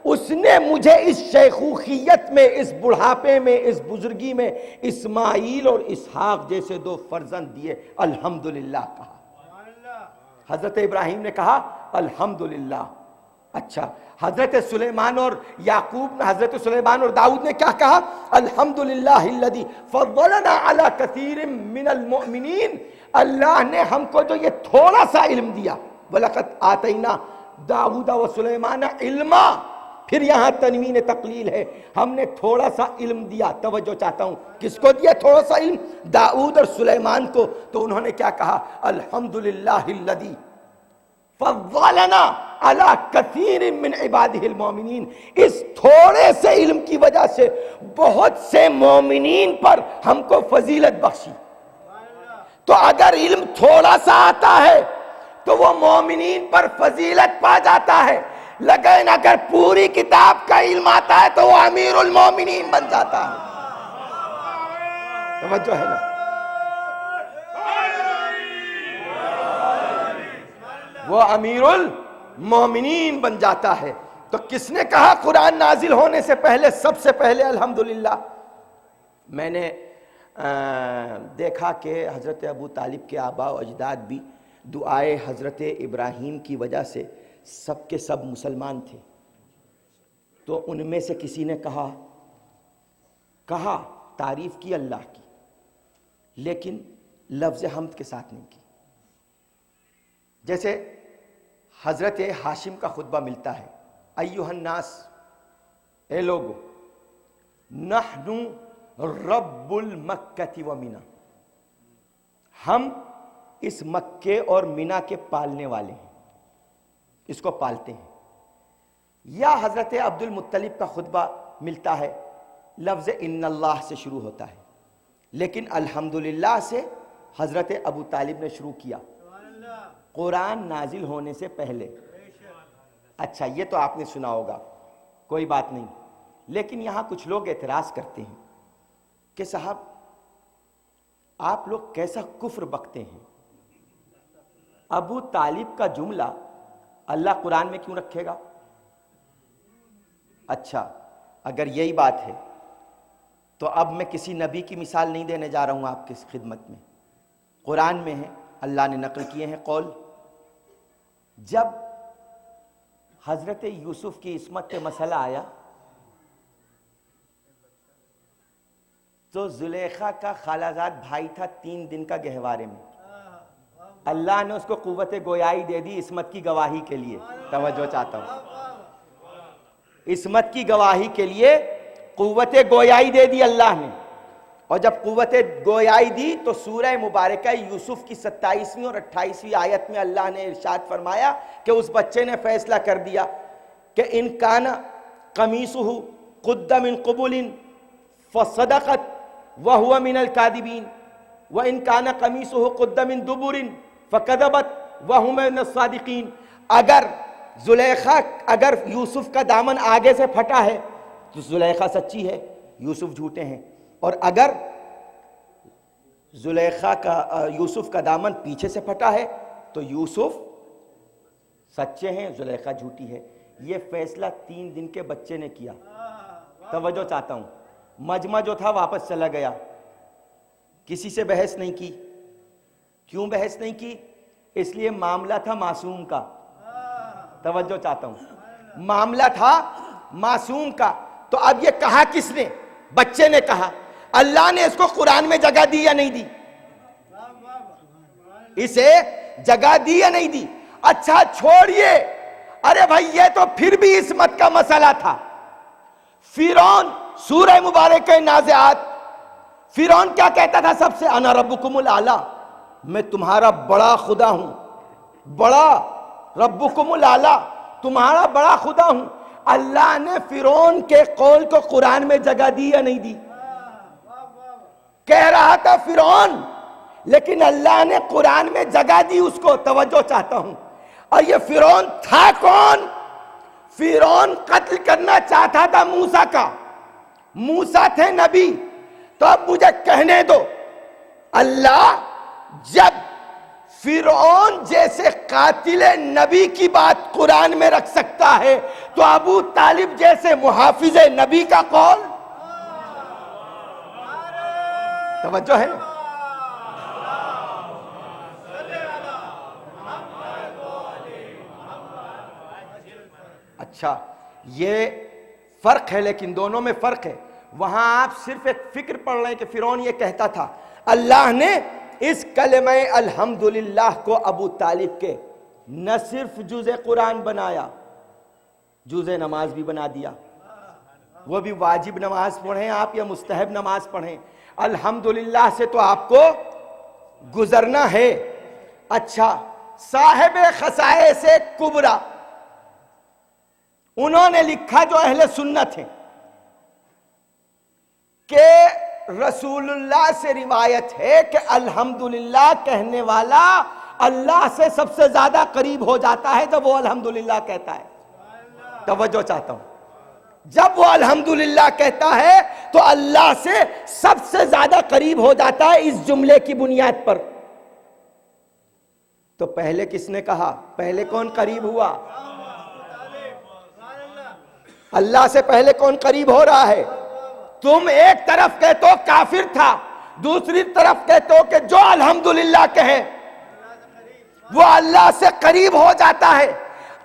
اس نے مجھے اس شیخوخیت میں، اس بڑھاپے میں، اس بزرگی میں اسماعیل اور اسحاق جیسے دو فرزند دیے، الحمدللہ کہا۔ حضرت ابراہیم نے کہا الحمدللہ۔ اچھا، حضرت سلیمان اور یعقوب، حضرت سلیمان اور داؤد نے کیا کہا؟ الحمدللہ الذی فضلنا علی کثیر من المؤمنین، اللہ نے ہم کو جو یہ تھوڑا سا علم دیا، وَلَقَدْ آتَيْنَا داؤد و سلیمان علما، پھر یہاں تنوین تقلیل ہے، ہم نے تھوڑا سا علم دیا۔ توجہ چاہتا ہوں، کس کو دیا تھوڑا سا علم؟ داؤد اور سلیمان کو۔ تو انہوں نے کیا کہا؟ الحمدللہ الذی فضلنا علی کثیر من عبادہ المومنین، اس تھوڑے سے علم کی وجہ سے بہت سے مومنین پر ہم کو فضیلت بخشی۔ تو اگر علم تھوڑا سا آتا ہے تو وہ مومنین پر فضیلت پا جاتا ہے، لیکن اگر پوری کتاب کا علم آتا ہے تو وہ امیر المومنین بن جاتا ہے. توجہ ہے نا؟ وہ امیر المومنین بن جاتا ہے. تو کس نے کہا قرآن نازل ہونے سے پہلے سب سے پہلے الحمدللہ؟ میں نے دیکھا کہ حضرت ابو طالب کے آباء و اجداد بھی دعائے حضرت ابراہیم کی وجہ سے سب کے سب مسلمان تھے. تو ان میں سے کسی نے کہا تعریف کی اللہ کی، لیکن لفظ حمد کے ساتھ نہیں کی. جیسے حضرت ہاشم کا خطبہ ملتا ہے، ایھا الناس، اے لوگو، نحن رب المکہ و منا، ہم اس مکے اور منا کے پالنے والے ہیں، اس کو پالتے ہیں. یا حضرت عبد المطلب کا خطبہ ملتا ہے، لفظ ان اللہ سے شروع ہوتا ہے، لیکن الحمدللہ سے حضرت ابو طالب نے شروع کیا قرآن نازل ہونے سے پہلے. اچھا یہ تو آپ نے سنا ہوگا، کوئی بات نہیں. لیکن یہاں کچھ لوگ اعتراض کرتے ہیں کہ صاحب آپ لوگ کیسا کفر بکتے ہیں، ابو طالب کا جملہ اللہ قرآن میں کیوں رکھے گا؟ اچھا اگر یہی بات ہے تو اب میں کسی نبی کی مثال نہیں دینے جا رہا ہوں آپ کی خدمت میں. قرآن میں ہے، اللہ نے نقل کیے ہیں قول. جب حضرت یوسف کی عصمت پہ مسئلہ آیا تو زلیخا کا خالہ زاد بھائی تھا 3 دن کا گہوارے میں، اللہ نے اس کو قوت گویائی دے دی عصمت کی گواہی کے لیے. توجہ چاہتا ہوں، عصمت کی گواہی کے لیے قوت گویائی دے دی اللہ نے. اور جب قوت گویائی دی تو سورہ مبارکہ یوسف کی 27ویں اور 28ویں آیت میں اللہ نے ارشاد فرمایا کہ اس بچے نے فیصلہ کر دیا کہ ان کان قمیصہ قد من قبل فصدقت وهو من الكاذبین وان کان قمیصہ قد من دبر فکذبت وهو من الصادقین. اگر یوسف کا دامن آگے سے پھٹا ہے تو زلیخا سچی ہے، یوسف جھوٹے ہیں. اور اگر یوسف کا دامن پیچھے سے پھٹا ہے تو یوسف سچے ہیں، زلیخا جھوٹی ہے. یہ فیصلہ 3 دن کے بچے نے کیا. توجہ چاہتا ہوں، مجمع جو تھا واپس چلا گیا، کسی سے بحث نہیں کی. کیوں بحث نہیں کی؟ اس لیے معاملہ تھا معصوم کا. توجہ چاہتا ہوں، معاملہ تھا معصوم کا. تو اب یہ کہا کس نے؟ بچے نے کہا. اللہ نے اس کو قرآن میں جگہ دی یا نہیں دی؟ اسے جگہ دی یا نہیں دی؟ اچھا چھوڑیے، ارے بھائی یہ تو پھر بھی عصمت کا مسئلہ تھا. فرعون سورہ مبارکہ نازعات، فرعون کیا کہتا تھا سب سے؟ انا ربکم الاعلی، میں تمہارا بڑا خدا ہوں، بڑا ربکم الاعلی، تمہارا بڑا خدا ہوں. اللہ نے فرعون کے قول کو قرآن میں جگہ دی یا نہیں دی؟ کہہ رہا تھا فرعون، لیکن اللہ نے قرآن میں جگہ دی اس کو. توجہ چاہتا ہوں. اور یہ فرعون تھا کون؟ فرعون قتل کرنا چاہتا تھا موسیٰ کا. موسیٰ تھے نبی. تو اب مجھے کہنے دو، اللہ جب فرعون جیسے قاتل نبی کی بات قرآن میں رکھ سکتا ہے تو ابو طالب جیسے محافظ نبی کا قول؟ توجہ ہے نا؟ اچھا یہ فرق ہے، لیکن دونوں میں فرق ہے. وہاں آپ صرف ایک فکر پڑھ رہے ہیں کہ فرعون یہ کہتا تھا. اللہ نے اس کلمہ الحمدللہ کو ابو طالب کے نہ صرف جز قرآن بنایا، جز نماز بھی بنا دیا. وہ بھی واجب نماز پڑھیں آپ یا مستحب نماز پڑھیں، الحمدللہ سے تو آپ کو گزرنا ہے. اچھا صاحب خصائص کبریٰ انہوں نے لکھا، جو اہل سنت ہیں، کہ رسول اللہ سے روایت ہے کہ الحمدللہ کہنے والا اللہ سے سب سے زیادہ قریب ہو جاتا ہے جب وہ الحمدللہ کہتا ہے. توجہ چاہتا ہوں. جب وہ الحمدللہ کہتا ہے تو اللہ سے سب سے زیادہ قریب ہو جاتا ہے اس جملے کی بنیاد پر. تو پہلے کس نے کہا؟ پہلے کون قریب ہوا؟ اللہ سے پہلے کون قریب ہو رہا ہے؟ تم ایک طرف کہتے ہو کافر تھا، دوسری طرف کہتے ہو کہ جو الحمدللہ کہے وہ اللہ سے قریب ہو جاتا ہے.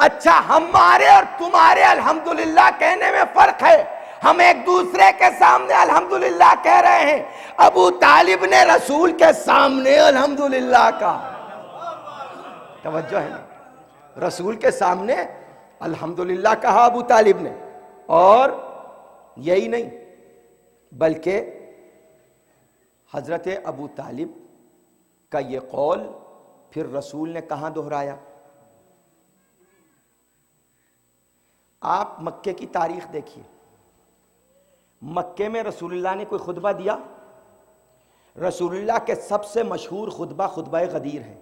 اچھا، ہمارے اور تمہارے الحمدللہ کہنے میں فرق ہے. ہم ایک دوسرے کے سامنے الحمدللہ کہہ رہے ہیں، ابو طالب نے رسول کے سامنے الحمدللہ کہا. توجہ ہے نا؟ رسول کے سامنے الحمدللہ کہا ابو طالب نے. اور یہی نہیں بلکہ حضرت ابو طالب کا یہ قول پھر رسول نے کہاں دہرایا؟ آپ مکے کی تاریخ دیکھیے. مکے میں رسول اللہ نے کوئی خطبہ دیا؟ رسول اللہ کے سب سے مشہور خطبہ خطبہ غدیر ہے.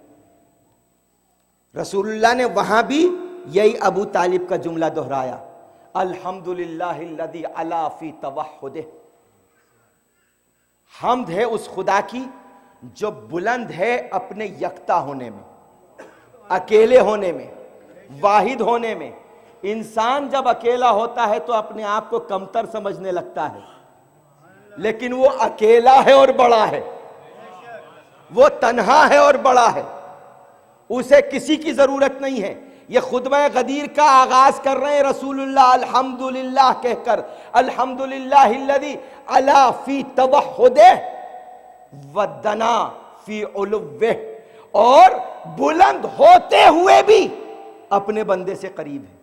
رسول اللہ نے وہاں بھی یہی ابو طالب کا جملہ دہرایا، الحمدللہ الذی علا فی توحدہ. حمد ہے اس خدا کی جو بلند ہے اپنے یکتا ہونے میں، اکیلے ہونے میں، واحد ہونے میں. انسان جب اکیلا ہوتا ہے تو اپنے آپ کو کمتر سمجھنے لگتا ہے، لیکن وہ اکیلا ہے اور بڑا ہے، وہ تنہا ہے اور بڑا ہے، اسے کسی کی ضرورت نہیں ہے. یہ خطبہ غدیر کا آغاز کر رہے ہیں رسول اللہ الحمدللہ کہہ کر، الحمدللہ الذی علا فی توحدہ ودنا فی علوہ، اور بلند ہوتے ہوئے بھی اپنے بندے سے قریب ہے.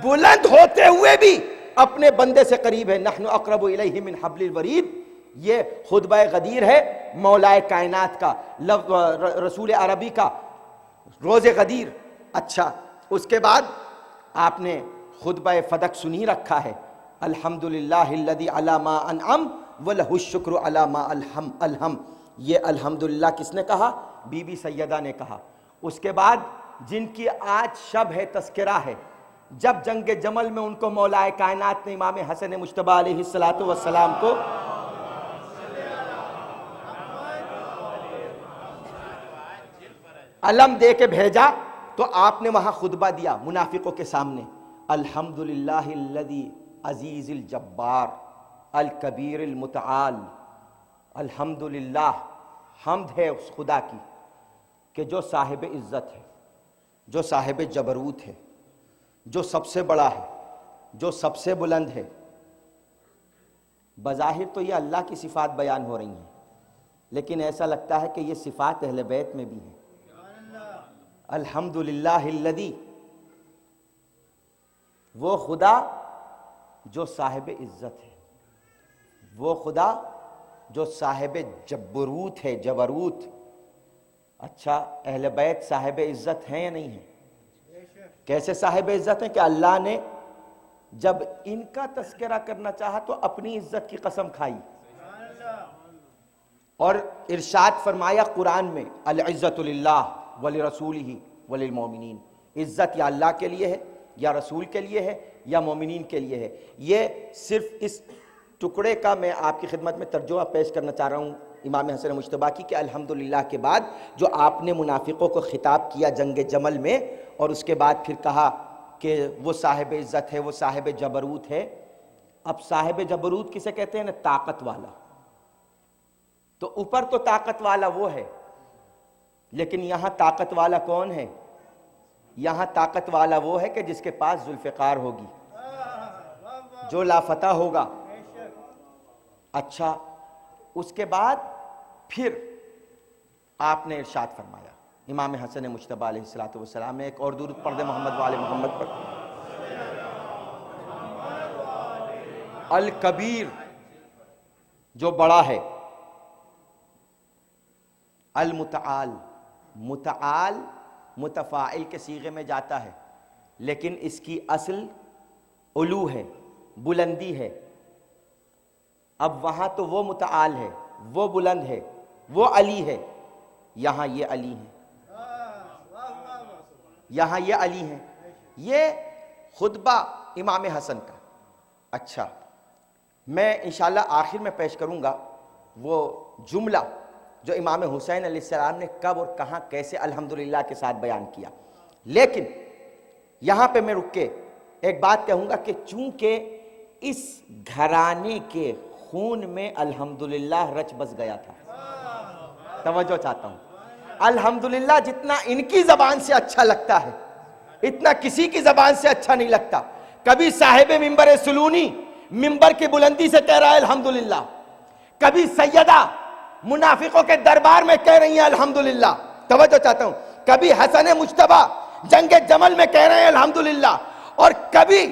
بلند ہوتے ہوئے بھی اپنے بندے سے قریب ہے. نحن اقرب الیہ من حبل الورید، یہ خطبہ غدیر ہے مولا کائنات کا، رسول عربی کا روز غدیر. اچھا، اس کے بعد آپ نے خطبہ فدق سنی رکھا ہے، الحمدللہ الذی علی ما انعم ولہ الشکر علی ما الہم. یہ الحمدللہ کس نے کہا؟ بی بی سیدہ نے کہا. اس کے بعد جن کی آج شب ہے تذکرہ ہے، جب جنگ جمل میں ان کو مولا کائنات نے امام حسن مجتبی علیہ السلام کو علم دے کے بھیجا تو آپ نے وہاں خطبہ دیا منافقوں کے سامنے، الحمدللہ الذی عزیز الجبار الکبیر المتعال. الحمدللہ، حمد ہے اس خدا کی کہ جو صاحب عزت ہے، جو صاحب جبروت ہے، جو سب سے بڑا ہے، جو سب سے بلند ہے. بظاہر تو یہ اللہ کی صفات بیان ہو رہی ہیں، لیکن ایسا لگتا ہے کہ یہ صفات اہل بیت میں بھی ہیں. الحمدللہ الذی، وہ خدا جو صاحب عزت ہے، وہ خدا جو صاحب جبروت ہے، جبروت. اچھا، اہل بیت صاحب عزت ہیں یا نہیں ہیں؟ کیسے صاحب عزت ہیں کہ اللہ نے جب ان کا تذکرہ کرنا چاہا تو اپنی عزت کی قسم کھائی اور ارشاد فرمایا قرآن میں، العزت للہ ولرسولہ وللمؤمنین. عزت یا اللہ کے لیے ہے، یا رسول کے لیے ہے، یا مومنین کے لیے ہے. یہ صرف اس ٹکڑے کا میں آپ کی خدمت میں ترجمہ پیش کرنا چاہ رہا ہوں امام حسن مجتبی کی، کہ الحمدللہ کے بعد جو آپ نے منافقوں کو خطاب کیا جنگ جمل میں، اور اس کے بعد پھر کہا کہ وہ صاحب عزت ہے، وہ صاحب جبروت ہے. اب صاحب جبروت کسے کہتے ہیں نا؟ طاقت والا. تو اوپر تو طاقت والا وہ ہے، لیکن یہاں طاقت والا کون ہے؟ یہاں طاقت والا وہ ہے کہ جس کے پاس ذوالفقار ہوگی، جو لافتہ ہوگا. اچھا، اس کے بعد پھر آپ نے ارشاد فرمایا امام حسن مجتبی علیہ السلام نے ایک اور درود پڑھ دے محمد وآل محمد پر، الکبیر، جو بڑا ہے، المتعال، متعال متفاعل کے صیغے میں جاتا ہے، لیکن اس کی اصل علو ہے، بلندی ہے. اب وہاں تو وہ متعال ہے، وہ بلند ہے، وہ علی ہے، یہاں یہ علی ہے، یہاں یہ علی ہے. یہ خطبہ امام حسن کا. اچھا، میں انشاءاللہ آخر میں پیش کروں گا وہ جملہ جو امام حسین علیہ السلام نے کب اور کہاں کیسے الحمدللہ کے ساتھ بیان کیا. لیکن یہاں پہ میں رک کے ایک بات کہوں گا کہ چونکہ اس گھرانے کے خون میں الحمدللہ رچ بس گیا تھا. توجہ چاہتا ہوں، الحمدللہ جتنا ان کی زبان سے اچھا لگتا ہے اتنا کسی کی زبان سے اچھا نہیں لگتا. کبھی صاحب منبر سلونی منبر کی بلندی سے کہہ رہا ہے الحمدللہ، کبھی سیدہ منافقوں کے دربار میں کہہ رہی ہیں الحمدللہ. توجہ چاہتا ہوں، کبھی حسن مجتبیٰ جنگ جمل میں کہہ رہے ہیں الحمدللہ، اور کبھی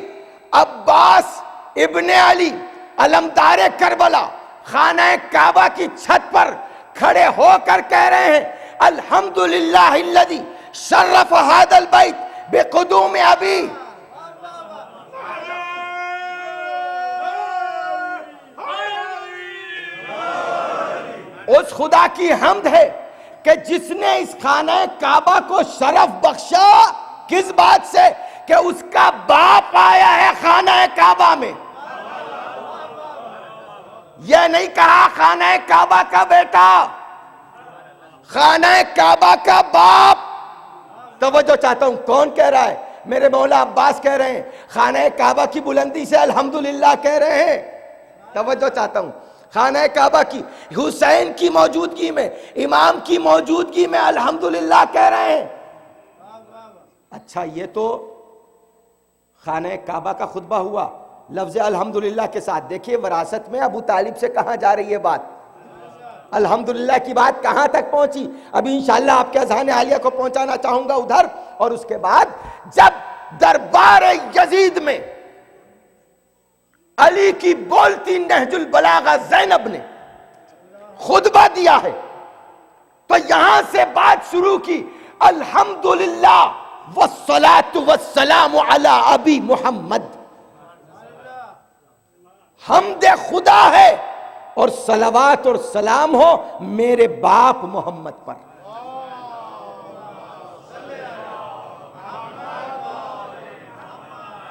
عباس ابن علی علمدار کربلا خانہ کعبہ کی چھت پر کھڑے ہو کر کہہ رہے ہیں الحمدللہ الذی شرف ھذا البیت بقدوم ابی. اس خدا کی حمد ہے کہ جس نے اس خانہ کعبہ کو شرف بخشا. کس بات سے؟ کہ اس کا باپ آیا ہے خانہ کعبہ میں. یہ نہیں کہا خانہ کعبہ کا بیٹا، خانہ کعبہ کا باپ. توجہ چاہتا ہوں، کون کہہ رہا ہے؟ میرے مولا عباس کہہ رہے ہیں، خانہ کعبہ کی بلندی سے الحمدللہ کہہ رہے ہیں. توجہ چاہتا ہوں، خانہ کعبہ کی حسین کی موجودگی میں، امام کی موجودگی میں الحمدللہ کہہ رہے ہیں. اچھا، یہ تو خانہ کعبہ کا خطبہ ہوا لفظ الحمدللہ کے ساتھ. دیکھیے وراثت میں ابو طالب سے کہاں جا رہی ہے بات، الحمدللہ کی بات کہاں تک پہنچی. ابھی انشاءاللہ آپ کے اذہان عالیہ کو پہنچانا چاہوں گا ادھر. اور اس کے بعد جب دربار یزید میں علی کی بولتی نہج البلاغہ زینب نے خطبہ دیا ہے تو یہاں سے بات شروع کی الحمدللہ والصلاة والسلام علی ابی محمد. حمد خدا ہے اور صلوات اور سلام ہو میرے باپ محمد پر.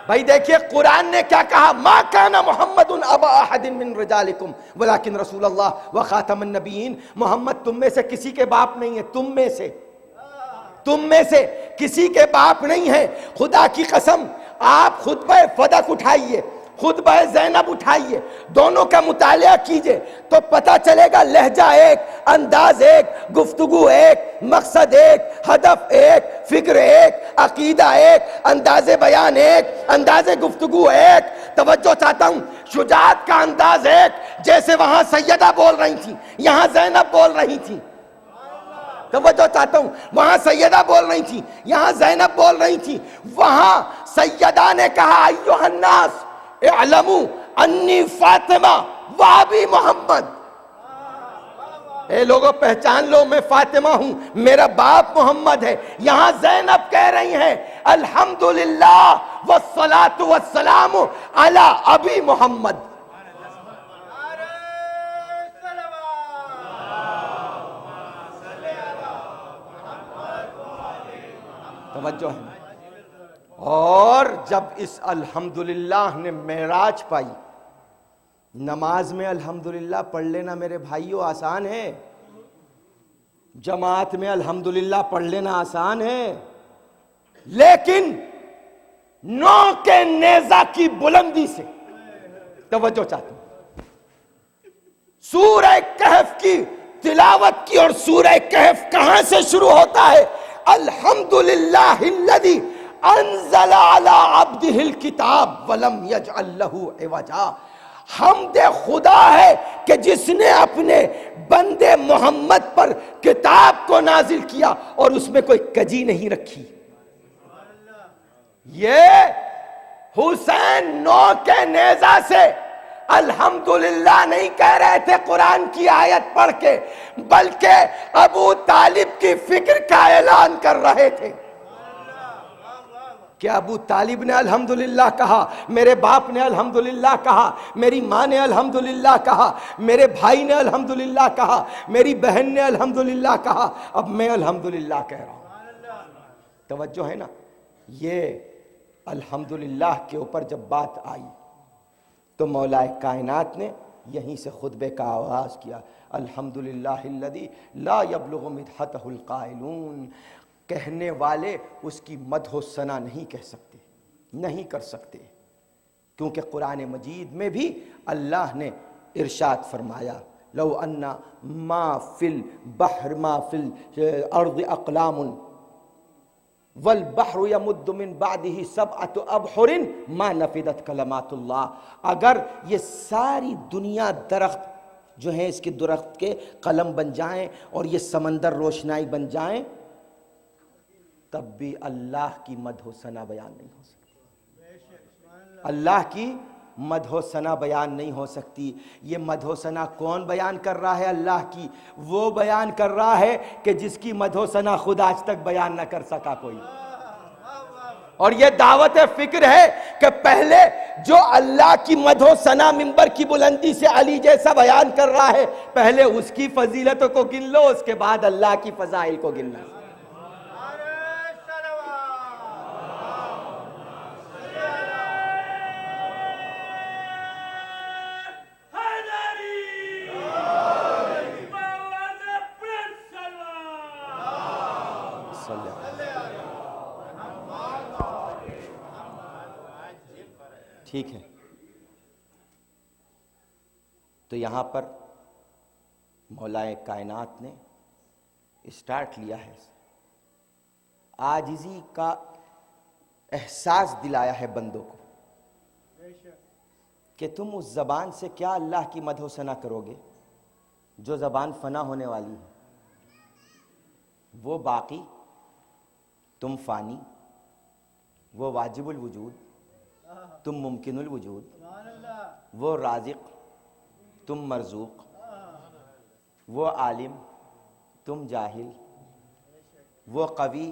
بھائی دیکھیے قرآن نے کیا کہا، ما کان محمد ابا احد من رجالکم ولکن رسول اللہ وخاتم النبیین. محمد تم میں سے کسی کے باپ نہیں ہے، تم میں سے کسی کے باپ نہیں ہے. خدا کی قسم آپ خطبہ فدق اٹھائیے، خطبہ زینب اٹھائیے، دونوں کا مطالعہ کیجئے تو پتہ چلے گا لہجہ ایک، انداز ایک، گفتگو ایک، مقصد ایک، ہدف ایک، فکر ایک، عقیدہ ایک، انداز بیان ایک، انداز گفتگو ایک. توجہ چاہتا ہوں، شجاعت کا انداز ایک، جیسے وہاں سیدہ بول رہی تھی یہاں زینب بول رہی تھی. توجہ چاہتا ہوں، وہاں سیدہ بول رہی تھی یہاں زینب بول رہی تھی. وہاں سیدہ نے کہا ایھا الناس اعلموا انی فاطمہ و ابی محمد. اے لوگوں پہچان لو میں فاطمہ ہوں، میرا باپ محمد ہے. یہاں زینب کہہ رہی ہیں الحمدللہ والصلاة والسلام علی ابی محمد. توجہ ہے. اور جب اس الحمدللہ نے معراج پائی، نماز میں الحمدللہ پڑھ لینا میرے بھائیوں آسان ہے، جماعت میں الحمدللہ پڑھ لینا آسان ہے، لیکن نو کے نیزہ کی بلندی سے. توجہ چاہتا ہوں، سورہ کہف کی تلاوت کی، اور سورہ کہف کہاں سے شروع ہوتا ہے؟ الحمدللہ الذی انزل علی عبدہ الکتاب ولم یجعل لہ عوجا. حمد خدا ہے کہ جس نے اپنے بندے محمد پر کتاب کو نازل کیا اور اس میں کوئی کجی نہیں رکھی. یہ حسین نو کے نیزہ سے الحمدللہ نہیں کہہ رہے تھے قرآن کی آیت پڑھ کے، بلکہ ابو طالب کی فکر کا اعلان کر رہے تھے. کہ ابو طالب نے الحمدللہ کہا، میرے باپ نے الحمدللہ کہا، میری ماں نے الحمدللہ کہا، میرے بھائی نے الحمدللہ کہا، میری بہن نے الحمدللہ کہا، اب میں الحمدللہ کہہ رہا ہوں. توجہ ہے نا. یہ الحمدللہ کے اوپر جب بات آئی تو مولا کائنات نے یہیں سے خطبے کا آغاز کیا. الحمدللہ الذی لا یبلغ مدحتہ القائلون. کہنے والے اس کی مدح و ثنا نہیں کہہ سکتے، نہیں کر سکتے، کیونکہ قرآن مجید میں بھی اللہ نے ارشاد فرمایا لو ان ما فی البحر ما فی الارض اقلام والبحر یمد من بعدہ سبعۃ ابحر ما نفدت کلمات اللہ. اگر یہ ساری دنیا درخت جو ہیں اس کے درخت کے قلم بن جائیں اور یہ سمندر روشنائی بن جائیں تب بھی اللہ کی مدح و ثنا بیان نہیں ہو سکتی. اللہ کی مدح و ثنا بیان نہیں ہو سکتی. یہ مدح و ثنا کون بیان کر رہا ہے؟ اللہ کی. وہ بیان کر رہا ہے کہ جس کی مدح و ثنا خود آج تک بیان نہ کر سکا کوئی. اور یہ دعوت فکر ہے کہ پہلے جو اللہ کی مدح و ثنا منبر کی بلندی سے علی جیسا بیان کر رہا ہے پہلے اس کی فضیلتوں کو گن لو، اس کے بعد اللہ کی فضائل کو گننا. ٹھیک ہے، تو یہاں پر مولا کائنات نے اسٹارٹ لیا ہے، عاجزی کا احساس دلایا ہے بندوں کو کہ تم اس زبان سے کیا اللہ کی مدح و ثنا کرو گے جو زبان فنا ہونے والی ہے. وہ باقی، تم فانی. وہ واجب الوجود، تم ممکن الوجود. وہ رازق، تم مرزوق. وہ عالم، تم جاہل. وہ قوی،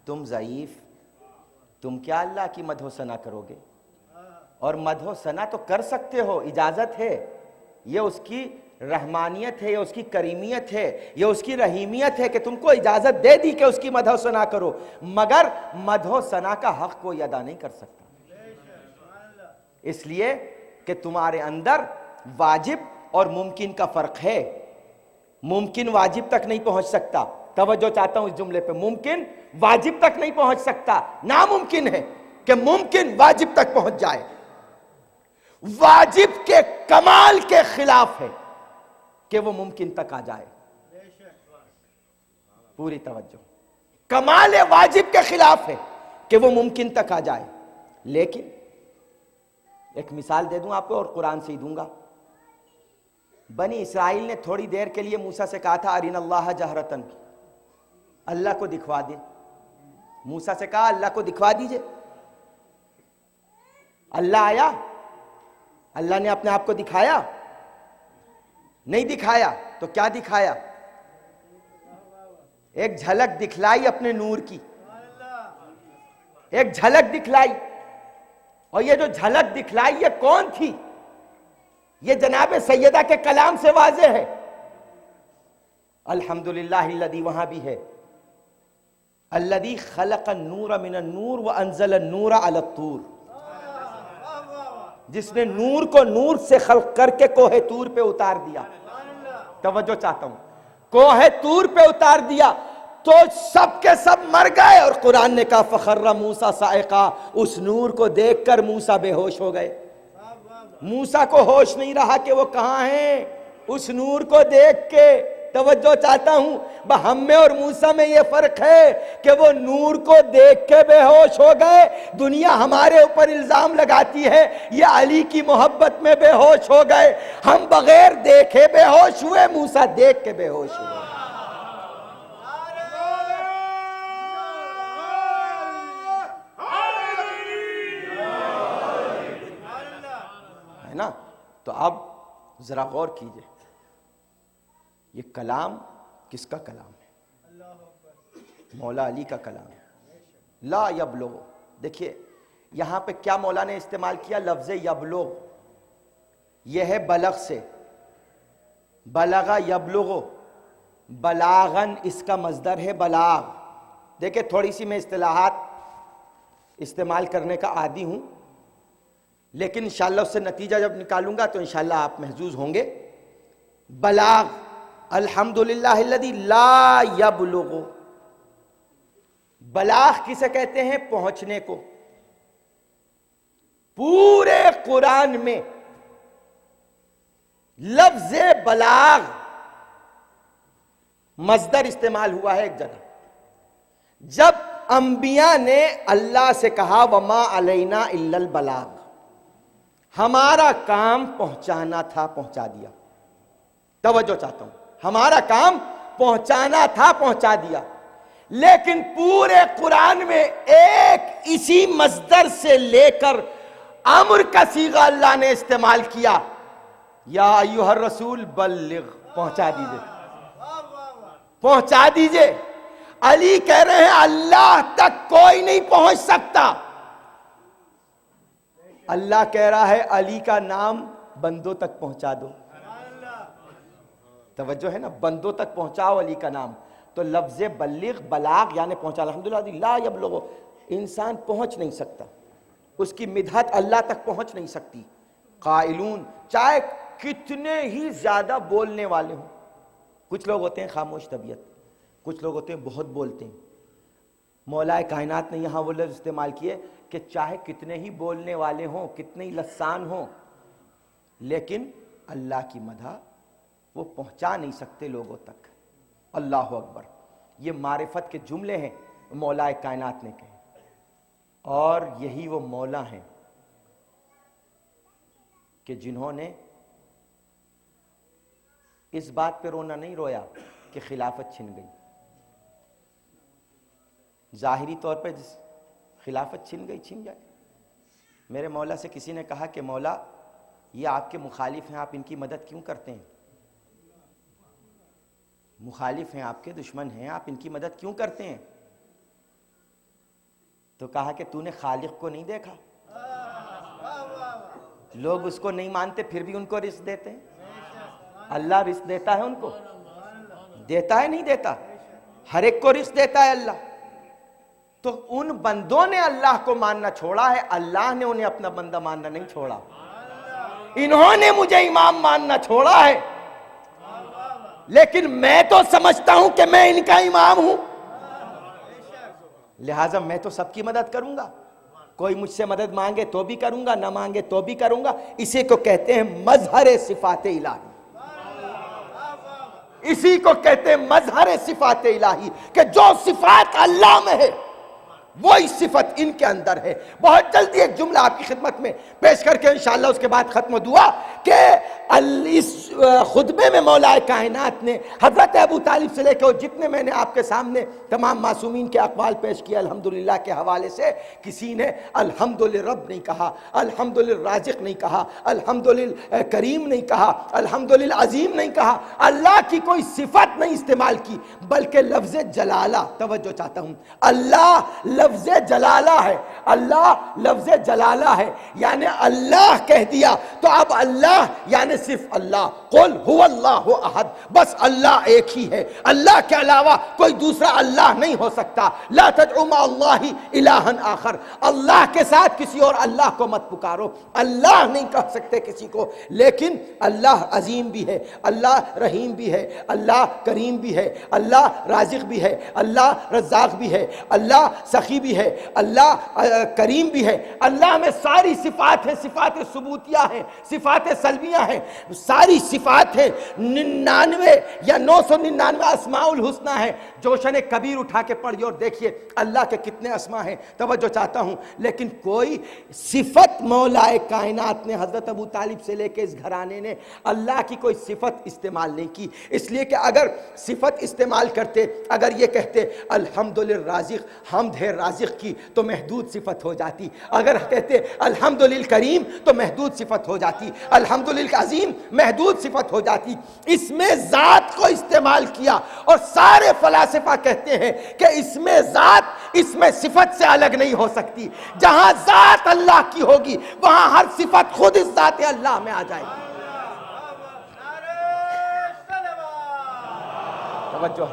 تم ضعیف. تم کیا اللہ کی مدح و ثنا کرو گے؟ اور مدح و ثنا تو کر سکتے ہو، اجازت ہے. یہ اس کی رحمانیت ہے، یہ اس کی کریمیت ہے، یہ اس کی رحیمیت ہے کہ تم کو اجازت دے دی کہ اس کی مدح و ثنا کرو، مگر مدح و ثنا کا حق کوئی ادا نہیں کر سکتا. اس لیے کہ تمہارے اندر واجب اور ممکن کا فرق ہے. ممکن واجب تک نہیں پہنچ سکتا. توجہ چاہتا ہوں اس جملے پہ. ممکن واجب تک نہیں پہنچ سکتا. ناممکن ہے کہ ممکن واجب تک پہنچ جائے. واجب کے کمال کے خلاف ہے کہ وہ ممکن تک آ جائے. پوری توجہ. کمال واجب کے خلاف ہے کہ وہ ممکن تک آ جائے. لیکن ایک مثال دے دوں آپ کو اور قرآن سے ہی دوں گا. بنی اسرائیل نے تھوڑی دیر کے لیے موسیٰ سے کہا تھا ارین اللہ جہرتن، اللہ کو دکھوا دے. موسیٰ سے کہا اللہ کو دکھوا دیجئے. اللہ آیا؟ اللہ نے اپنے آپ کو دکھایا؟ نہیں دکھایا. تو کیا دکھایا؟ ایک جھلک دکھلائی اپنے نور کی. ایک جھلک دکھلائی. اور یہ جو جھلک دکھلائی یہ کون تھی؟ یہ جناب سیدہ کے کلام سے واضح ہے. الحمدللہ الذی وہاں بھی ہے الذی خلق النور من النور وانزل النور علی الطور. جس نے نور کو نور سے خلق کر کے کوہ طور پہ اتار دیا. توجہ چاہتا ہوں. کوہ طور پہ اتار دیا تو سب کے سب مر گئے اور قرآن نے کہا فخر موسیٰ صاعقا. اس نور کو دیکھ کر موسیٰ بے ہوش ہو گئے. موسیٰ کو ہوش نہیں رہا کہ وہ کہاں ہیں. اس نور کو دیکھ کے توجہ چاہتا ہوں ہم میں اور موسیٰ میں یہ فرق ہے کہ وہ نور کو دیکھ کے بے ہوش ہو گئے. دنیا ہمارے اوپر الزام لگاتی ہے یہ علی کی محبت میں بے ہوش ہو گئے. ہم بغیر دیکھے بے ہوش ہوئے، موسیٰ دیکھ کے بے ہوش ہوئے. ہے نا؟ تو اب ذرا غور کیجئے، یہ کلام کس کا کلام ہے؟ مولا علی کا کلام ہے. لا یبلغ. دیکھیے یہاں پہ کیا مولا نے استعمال کیا؟ لفظ یبلغ. یہ ہے بلغ سے. بلغ یبلغ. بلاغن اس کا مصدر ہے بلاغ. دیکھیں تھوڑی سی میں اصطلاحات استعمال کرنے کا عادی ہوں، لیکن انشاءاللہ اس سے نتیجہ جب نکالوں گا تو انشاءاللہ آپ محظوظ ہوں گے۔ بلاغ، الحمدللہ الذی لا یبلغ، بلاغ کسے کہتے ہیں؟ پہنچنے کو۔ پورے قرآن میں لفظ بلاغ مصدر استعمال ہوا ہے ایک جگہ، جب انبیاء نے اللہ سے کہا وما علینا الا البلاغ، ہمارا کام پہنچانا تھا، پہنچا دیا۔ توجہ چاہتا ہوں، ہمارا کام پہنچانا تھا، پہنچا دیا۔ لیکن پورے قرآن میں ایک اسی مصدر سے لے کر امر کا صیغہ اللہ نے استعمال کیا، یا ایھا الرسول بلغ، پہنچا دیجئے، پہنچا دیجئے۔ علی کہہ رہے ہیں اللہ تک کوئی نہیں پہنچ سکتا، اللہ کہہ رہا ہے علی کا نام بندوں تک پہنچا دو۔ توجہ ہے نا، بندوں تک پہنچاؤ علی کا نام۔ تو لفظ بلغ، بلاغ یعنی پہنچا، الحمدللہ لا یبلغ، انسان پہنچ نہیں سکتا، اس کی مدحت اللہ تک پہنچ نہیں سکتی۔ قائلون، چاہے کتنے ہی زیادہ بولنے والے ہوں، کچھ لوگ ہوتے ہیں خاموش طبیعت، کچھ لوگ ہوتے ہیں بہت بولتے ہیں۔ مولا کائنات نے یہاں وہ لفظ استعمال کیے کہ چاہے کتنے ہی بولنے والے ہوں، کتنے ہی لسان ہوں، لیکن اللہ کی مدح وہ پہنچا نہیں سکتے لوگوں تک۔ اللہ اکبر، یہ معرفت کے جملے ہیں مولا کائنات نے کہے، اور یہی وہ مولا ہیں کہ جنہوں نے اس بات پہ رونا نہیں رویا کہ خلافت چھن گئی۔ ظاہری طور پہ خلافت چھن گئی، چھن جائے۔ میرے مولا سے کسی نے کہا کہ مولا یہ آپ کے مخالف ہیں، آپ ان کی مدد کیوں کرتے ہیں؟ مخالف ہیں، آپ کے دشمن ہیں، آپ ان کی مدد کیوں کرتے ہیں؟ تو کہا کہ تو نے خالق کو نہیں دیکھا؟ لوگ اس کو نہیں مانتے پھر بھی ان کو رزق دیتے ہیں۔ اللہ رزق دیتا ہے ان کو، دیتا ہے نہیں دیتا؟ ہر ایک کو رزق دیتا ہے اللہ۔ تو ان بندوں نے اللہ کو ماننا چھوڑا ہے، اللہ نے انہیں اپنا بندہ ماننا نہیں چھوڑا۔ انہوں نے مجھے امام ماننا چھوڑا ہے، لیکن میں تو سمجھتا ہوں کہ میں ان کا امام ہوں، لہٰذا میں تو سب کی مدد کروں گا، کوئی مجھ سے مدد مانگے تو بھی کروں گا، نہ مانگے تو بھی کروں گا۔ اسی کو کہتے ہیں مظہر صفات الہی، اسی کو کہتے ہیں مظہر صفات الہی، کہ جو صفات اللہ میں ہے وہی صفت ان کے اندر ہے۔ بہت جلدی ایک جملہ آپ کی خدمت میں پیش کر کے انشاءاللہ اس کے بعد ختم دعا، کہ اس خطبے میں مولا کائنات نے حضرت ابو طالب سے لے کے جتنے میں نے آپ کے سامنے تمام معصومین کے اقوال پیش کیے الحمدللہ کے حوالے سے، کسی نے الحمدلرب نہیں کہا، الحمدلرازق نہیں کہا، الحمدلکریم نہیں کہا، الحمدلعظیم نہیں کہا، اللہ کی کوئی صفت نہیں استعمال کی، بلکہ لفظ جلالہ۔ توجہ چاہتا ہوں، اللہ لفظ جلالہ ہے، اللہ لفظ جلالہ ہے، یعنی اللہ کہہ دیا تو اب اللہ یعنی صرف اللہ۔ قل هو اللہ احد، بس اللہ ایک ہی ہے، اللہ کے علاوہ کوئی دوسرا اللہ نہیں ہو سکتا۔ لا تدعوا مع اللہ الہا آخر، اللہ کے ساتھ کسی اور اللہ کو مت پکارو، اللہ نہیں کہہ سکتے کسی کو، لیکن اللہ عظیم بھی ہے، اللہ رحیم بھی ہے، اللہ کریم بھی ہے، اللہ رازق بھی ہے، اللہ رزاق بھی ہے، اللہ سخی بھی ہے، اللہ کریم بھی ہے۔ اللہ میں ساری صفات ہیں، صفات ثبوتیہ ہیں، صفات سلبیہ ہیں، ساری صفات ہیں۔ 99 یا 999 اسماء الحسنہ ہیں۔ جوشن کبیر اٹھا کے پڑھیے اور دیکھیے اللہ کے کتنے اسماء ہیں۔ توجہ چاہتا ہوں، لیکن کوئی صفت مولا کائنات نے حضرت ابو طالب سے لے کے اس گھرانے نے اللہ کی کوئی صفت استعمال نہیں کی، اس لیے کہ اگر صفت استعمال کرتے، اگر یہ کہتے الحمدلرازق، حمد ہے رازق کی، تو محدود صفت ہو جاتی، اگر کہتے الحمدلکریم تو محدود صفت ہو جاتی، الحمدلعظیم محدود صفت ہو جاتی۔ اس میں ذات کو استعمال کیا، اور سارے فلاسفہ کہتے ہیں کہ اس میں ذات اس میں صفت سے الگ نہیں ہو سکتی، جہاں ذات اللہ کی ہوگی وہاں ہر صفت خود اس ذات اللہ میں آ جائے گی۔ توجہ،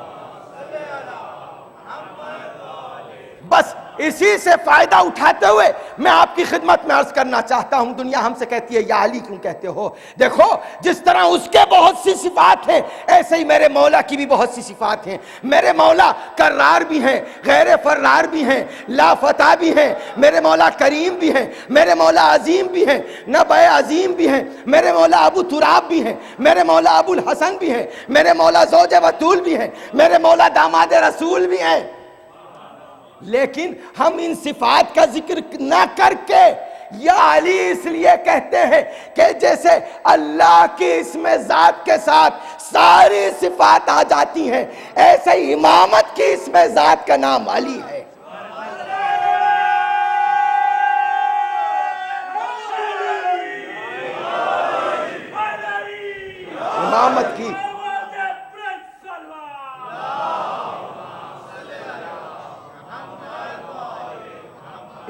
بس اسی سے فائدہ اٹھاتے ہوئے میں آپ کی خدمت میں عرض کرنا چاہتا ہوں، دنیا ہم سے کہتی ہے یا علی کیوں کہتے ہو؟ دیکھو جس طرح اس کے بہت سی صفات ہیں ایسے ہی میرے مولا کی بھی بہت سی صفات ہیں۔ میرے مولا کرار بھی ہیں، غیر فرار بھی ہیں، لافتہ بھی ہیں، میرے مولا کریم بھی ہیں، میرے مولا عظیم بھی ہیں، نبع عظیم بھی ہیں، میرے مولا ابو تراب بھی ہیں، میرے مولا ابو الحسن بھی ہیں، میرے مولا زوج بتول بھی ہیں، میرے مولا داماد رسول بھی ہیں۔ لیکن ہم ان صفات کا ذکر نہ کر کے یا علی اس لیے کہتے ہیں کہ جیسے اللہ کی اسم ذات کے ساتھ ساری صفات آ جاتی ہیں، ایسے ہی امامت کی اسم ذات کا نام علی ہے۔ امامت کی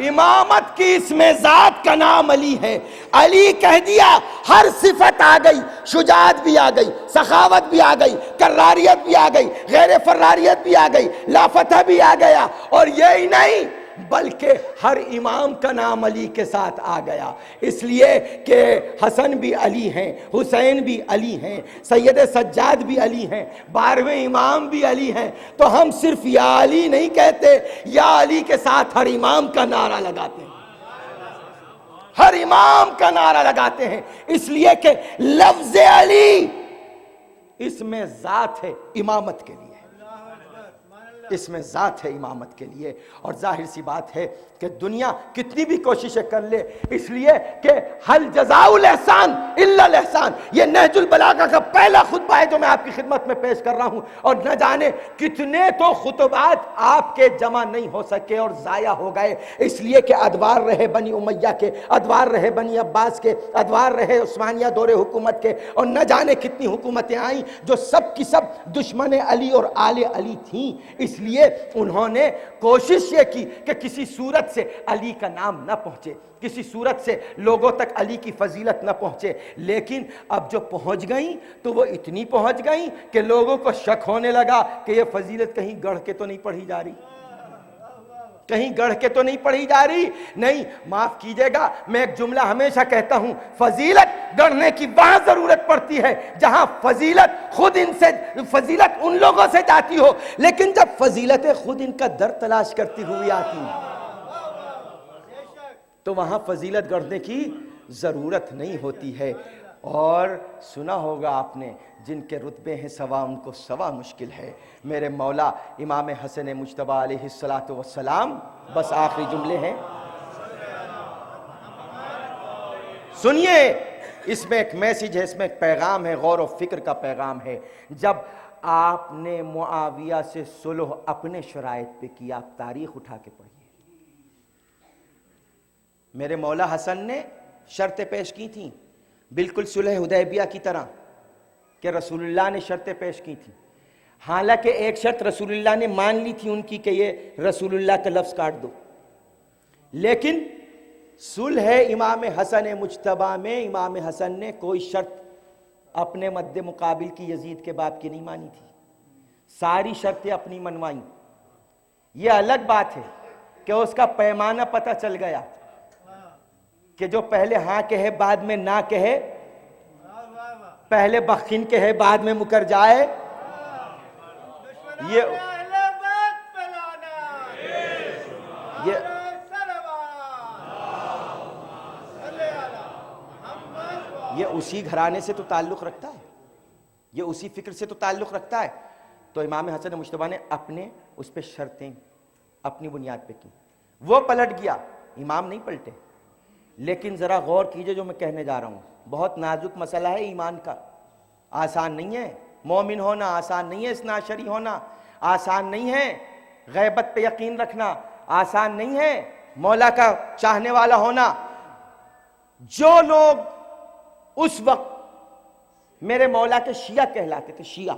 امامت کی اسم ذات کا نام علی ہے۔ علی کہہ دیا، ہر صفت آ گئی، شجاعت بھی آ گئی، سخاوت بھی آ گئی، کراریت بھی آ گئی، غیر فراریت بھی آ گئی، لافتہ بھی آ گیا، اور یہی نہیں بلکہ ہر امام کا نام علی کے ساتھ آ گیا، اس لیے کہ حسن بھی علی ہیں، حسین بھی علی ہیں، سید سجاد بھی علی ہیں، 12ویں امام بھی علی ہیں۔ تو ہم صرف یا علی نہیں کہتے، یا علی کے ساتھ ہر امام کا نعرہ لگاتے ہیں، ہر امام کا نعرہ لگاتے ہیں، اس لیے کہ لفظ علی اس میں ذات ہے امامت کے لیے، اس میں ذات ہے امامت کے لیے۔ اور ظاہر سی بات ہے کہ دنیا کتنی بھی کوششیں کر لے، اس لیے کہ حل جزاء الاحسان الا الاحسان، یہ نہج البلاغہ کا پہلا خطبہ ہے جو میں آپ کی خدمت میں پیش کر رہا ہوں، اور نہ جانے کتنے تو خطبات آپ کے جمع نہیں ہو سکے اور ضائع ہو گئے، اس لیے کہ ادوار رہے بنی امیہ کے، ادوار رہے بنی عباس کے، ادوار رہے عثمانیہ دور حکومت کے، اور نہ جانے کتنی حکومتیں آئیں جو سب کی سب دشمن علی اور آل علی تھیں۔ اس لیے انہوں نے کوشش یہ کی کہ کسی صورت سے علی کا نام نہ پہنچے، کسی صورت سے لوگوں تک علی کی فضیلت نہ پہنچے، لیکن اب جو پہنچ گئیں تو وہ اتنی پہنچ گئیں کہ لوگوں کو شک ہونے لگا کہ یہ فضیلت کہیں گڑھ کے تو نہیں پڑھی جا رہی، کہیں گڑھ کے تو نہیں پڑھی جا رہی۔ نہیں، معاف کیجئے گا، میں ایک جملہ ہمیشہ کہتا ہوں، فضیلت گڑھنے کی وہاں ضرورت پڑتی ہے جہاں فضیلت خود فضیلت ان لوگوں سے جاتی ہو، لیکن جب فضیلتیں خود ان کا در تلاش کرتی ہوئی آتی ہیں تو وہاں فضیلت گڑھنے کی ضرورت نہیں ہوتی ہے۔ اور سنا ہوگا آپ نے، جن کے رتبے ہیں سوا ان کو سوا مشکل ہے۔ میرے مولا امام حسن مجتبیٰ علیہ السلام، بس آخری جملے ہیں، سنیے، اس میں ایک میسیج ہے، اس میں ایک پیغام ہے، غور و فکر کا پیغام ہے۔ جب آپ نے معاویہ سے صلح اپنے شرائط پہ کی، آپ تاریخ اٹھا کے پڑھیے، میرے مولا حسن نے شرطیں پیش کی تھیں، بالکل صلح حدیبیہ کی طرح کہ رسول اللہ نے شرطیں پیش کی تھیں، حالانکہ ایک شرط رسول اللہ نے مان لی تھی ان کی کہ یہ رسول اللہ کا لفظ کاٹ دو، لیکن صلح امام حسن مجتبیٰ میں امام حسن نے کوئی شرط اپنے مد مقابل کی یزید کے باپ کی نہیں مانی تھی، ساری شرطیں اپنی منوائیں۔ یہ الگ بات ہے کہ اس کا پیمانہ پتہ چل گیا کہ جو پہلے ہاں کہے بعد میں نہ کہے، پہلے بخن کہے بعد میں مکر جائے، یہ اسی گھرانے سے تو تعلق رکھتا ہے، یہ اسی فکر سے تو تعلق رکھتا ہے۔ تو امام حسن مجتبیٰ نے اپنے اس پہ شرطیں اپنی بنیاد پہ کی، وہ پلٹ گیا، امام نہیں پلٹے۔ لیکن ذرا غور کیجئے جو میں کہنے جا رہا ہوں، بہت نازک مسئلہ ہے ایمان کا، آسان نہیں ہے، مومن ہونا آسان نہیں ہے، اثنا عشری ہونا آسان نہیں ہے، غیبت پہ یقین رکھنا آسان نہیں ہے، مولا کا چاہنے والا ہونا۔ جو لوگ اس وقت میرے مولا کے شیعہ کہلاتے تھے، شیعہ،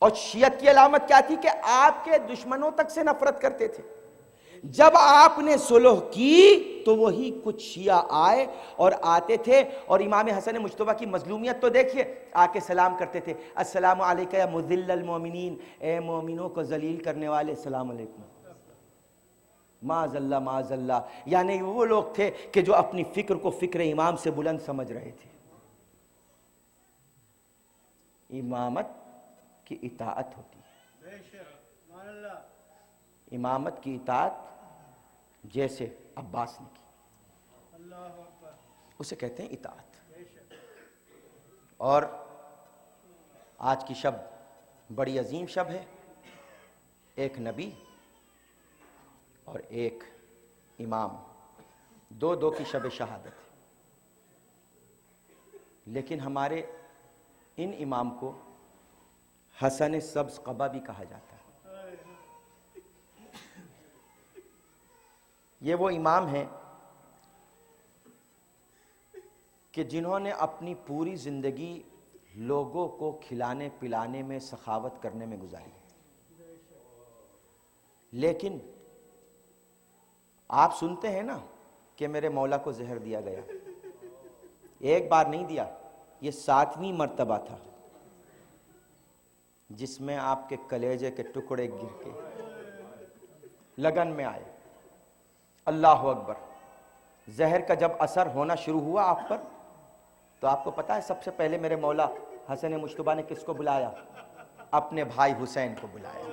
اور شیعت کی علامت کیا تھی کہ آپ کے دشمنوں تک سے نفرت کرتے تھے، جب آپ نے صلح کی تو وہی کچھ شیعہ آئے اور آتے تھے، اور امام حسن مجتبیٰ کی مظلومیت تو دیکھیے، آ کے سلام کرتے تھے، السلام علیکہ یا مذل المومنین، اے مومنوں کو ذلیل کرنے والے، السلام علیکم۔ معاذ اللہ معاذ اللہ، یعنی وہ لوگ تھے کہ جو اپنی فکر کو فکر امام سے بلند سمجھ رہے تھے۔ امامت کی اطاعت ہوتی ہے، امامت کی اطاعت جیسے عباس نے کی، اسے کہتے ہیں اطاعت۔ اور آج کی شب بڑی عظیم شب ہے، ایک نبی اور ایک امام، دو کی شب شہادت ہے، لیکن ہمارے ان امام کو حسن سبز قبا بھی کہا جاتا ہے۔ یہ وہ امام ہیں کہ جنہوں نے اپنی پوری زندگی لوگوں کو کھلانے پلانے میں سخاوت کرنے میں گزاری، لیکن آپ سنتے ہیں نا کہ میرے مولا کو زہر دیا گیا، ایک بار نہیں دیا، یہ 7ویں مرتبہ تھا جس میں آپ کے کلیجے کے ٹکڑے گر کے لگن میں آئے۔ اللہ اکبر۔ زہر کا جب اثر ہونا شروع ہوا آپ پر تو آپ کو پتا ہے سب سے پہلے میرے مولا حسن مجتبیٰ نے کس کو بلایا؟ اپنے بھائی حسین کو بلایا،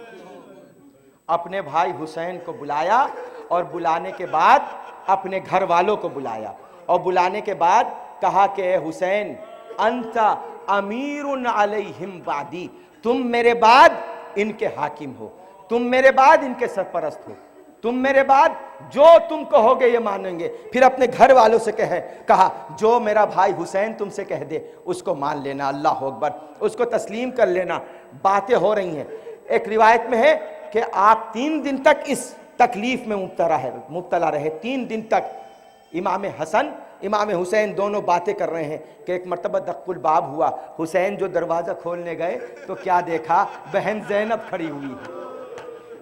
اپنے بھائی حسین کو بلایا، اور بلانے کے بعد اپنے گھر والوں کو بلایا، اور بلانے کے بعد کہا کہ اے حسین انت امیر علیہم بعدی، تم میرے بعد ان کے حاکم ہو، تم میرے بعد ان کے سرپرست ہو، تم میرے بعد جو تم کہو گے یہ مانیں گے۔ پھر اپنے گھر والوں سے کہا جو میرا بھائی حسین تم سے کہہ دے اس کو مان لینا، اللہ اکبر، اس کو تسلیم کر لینا۔ باتیں ہو رہی ہیں، ایک روایت میں ہے کہ آپ 3 دن تک اس تکلیف میں مبتلا رہے، 3 دن تک امام حسن امام حسین دونوں باتیں کر رہے ہیں کہ ایک مرتبہ دق الباب ہوا، حسین جو دروازہ کھولنے گئے تو کیا دیکھا؟ بہن زینب کھڑی ہوئی ہے،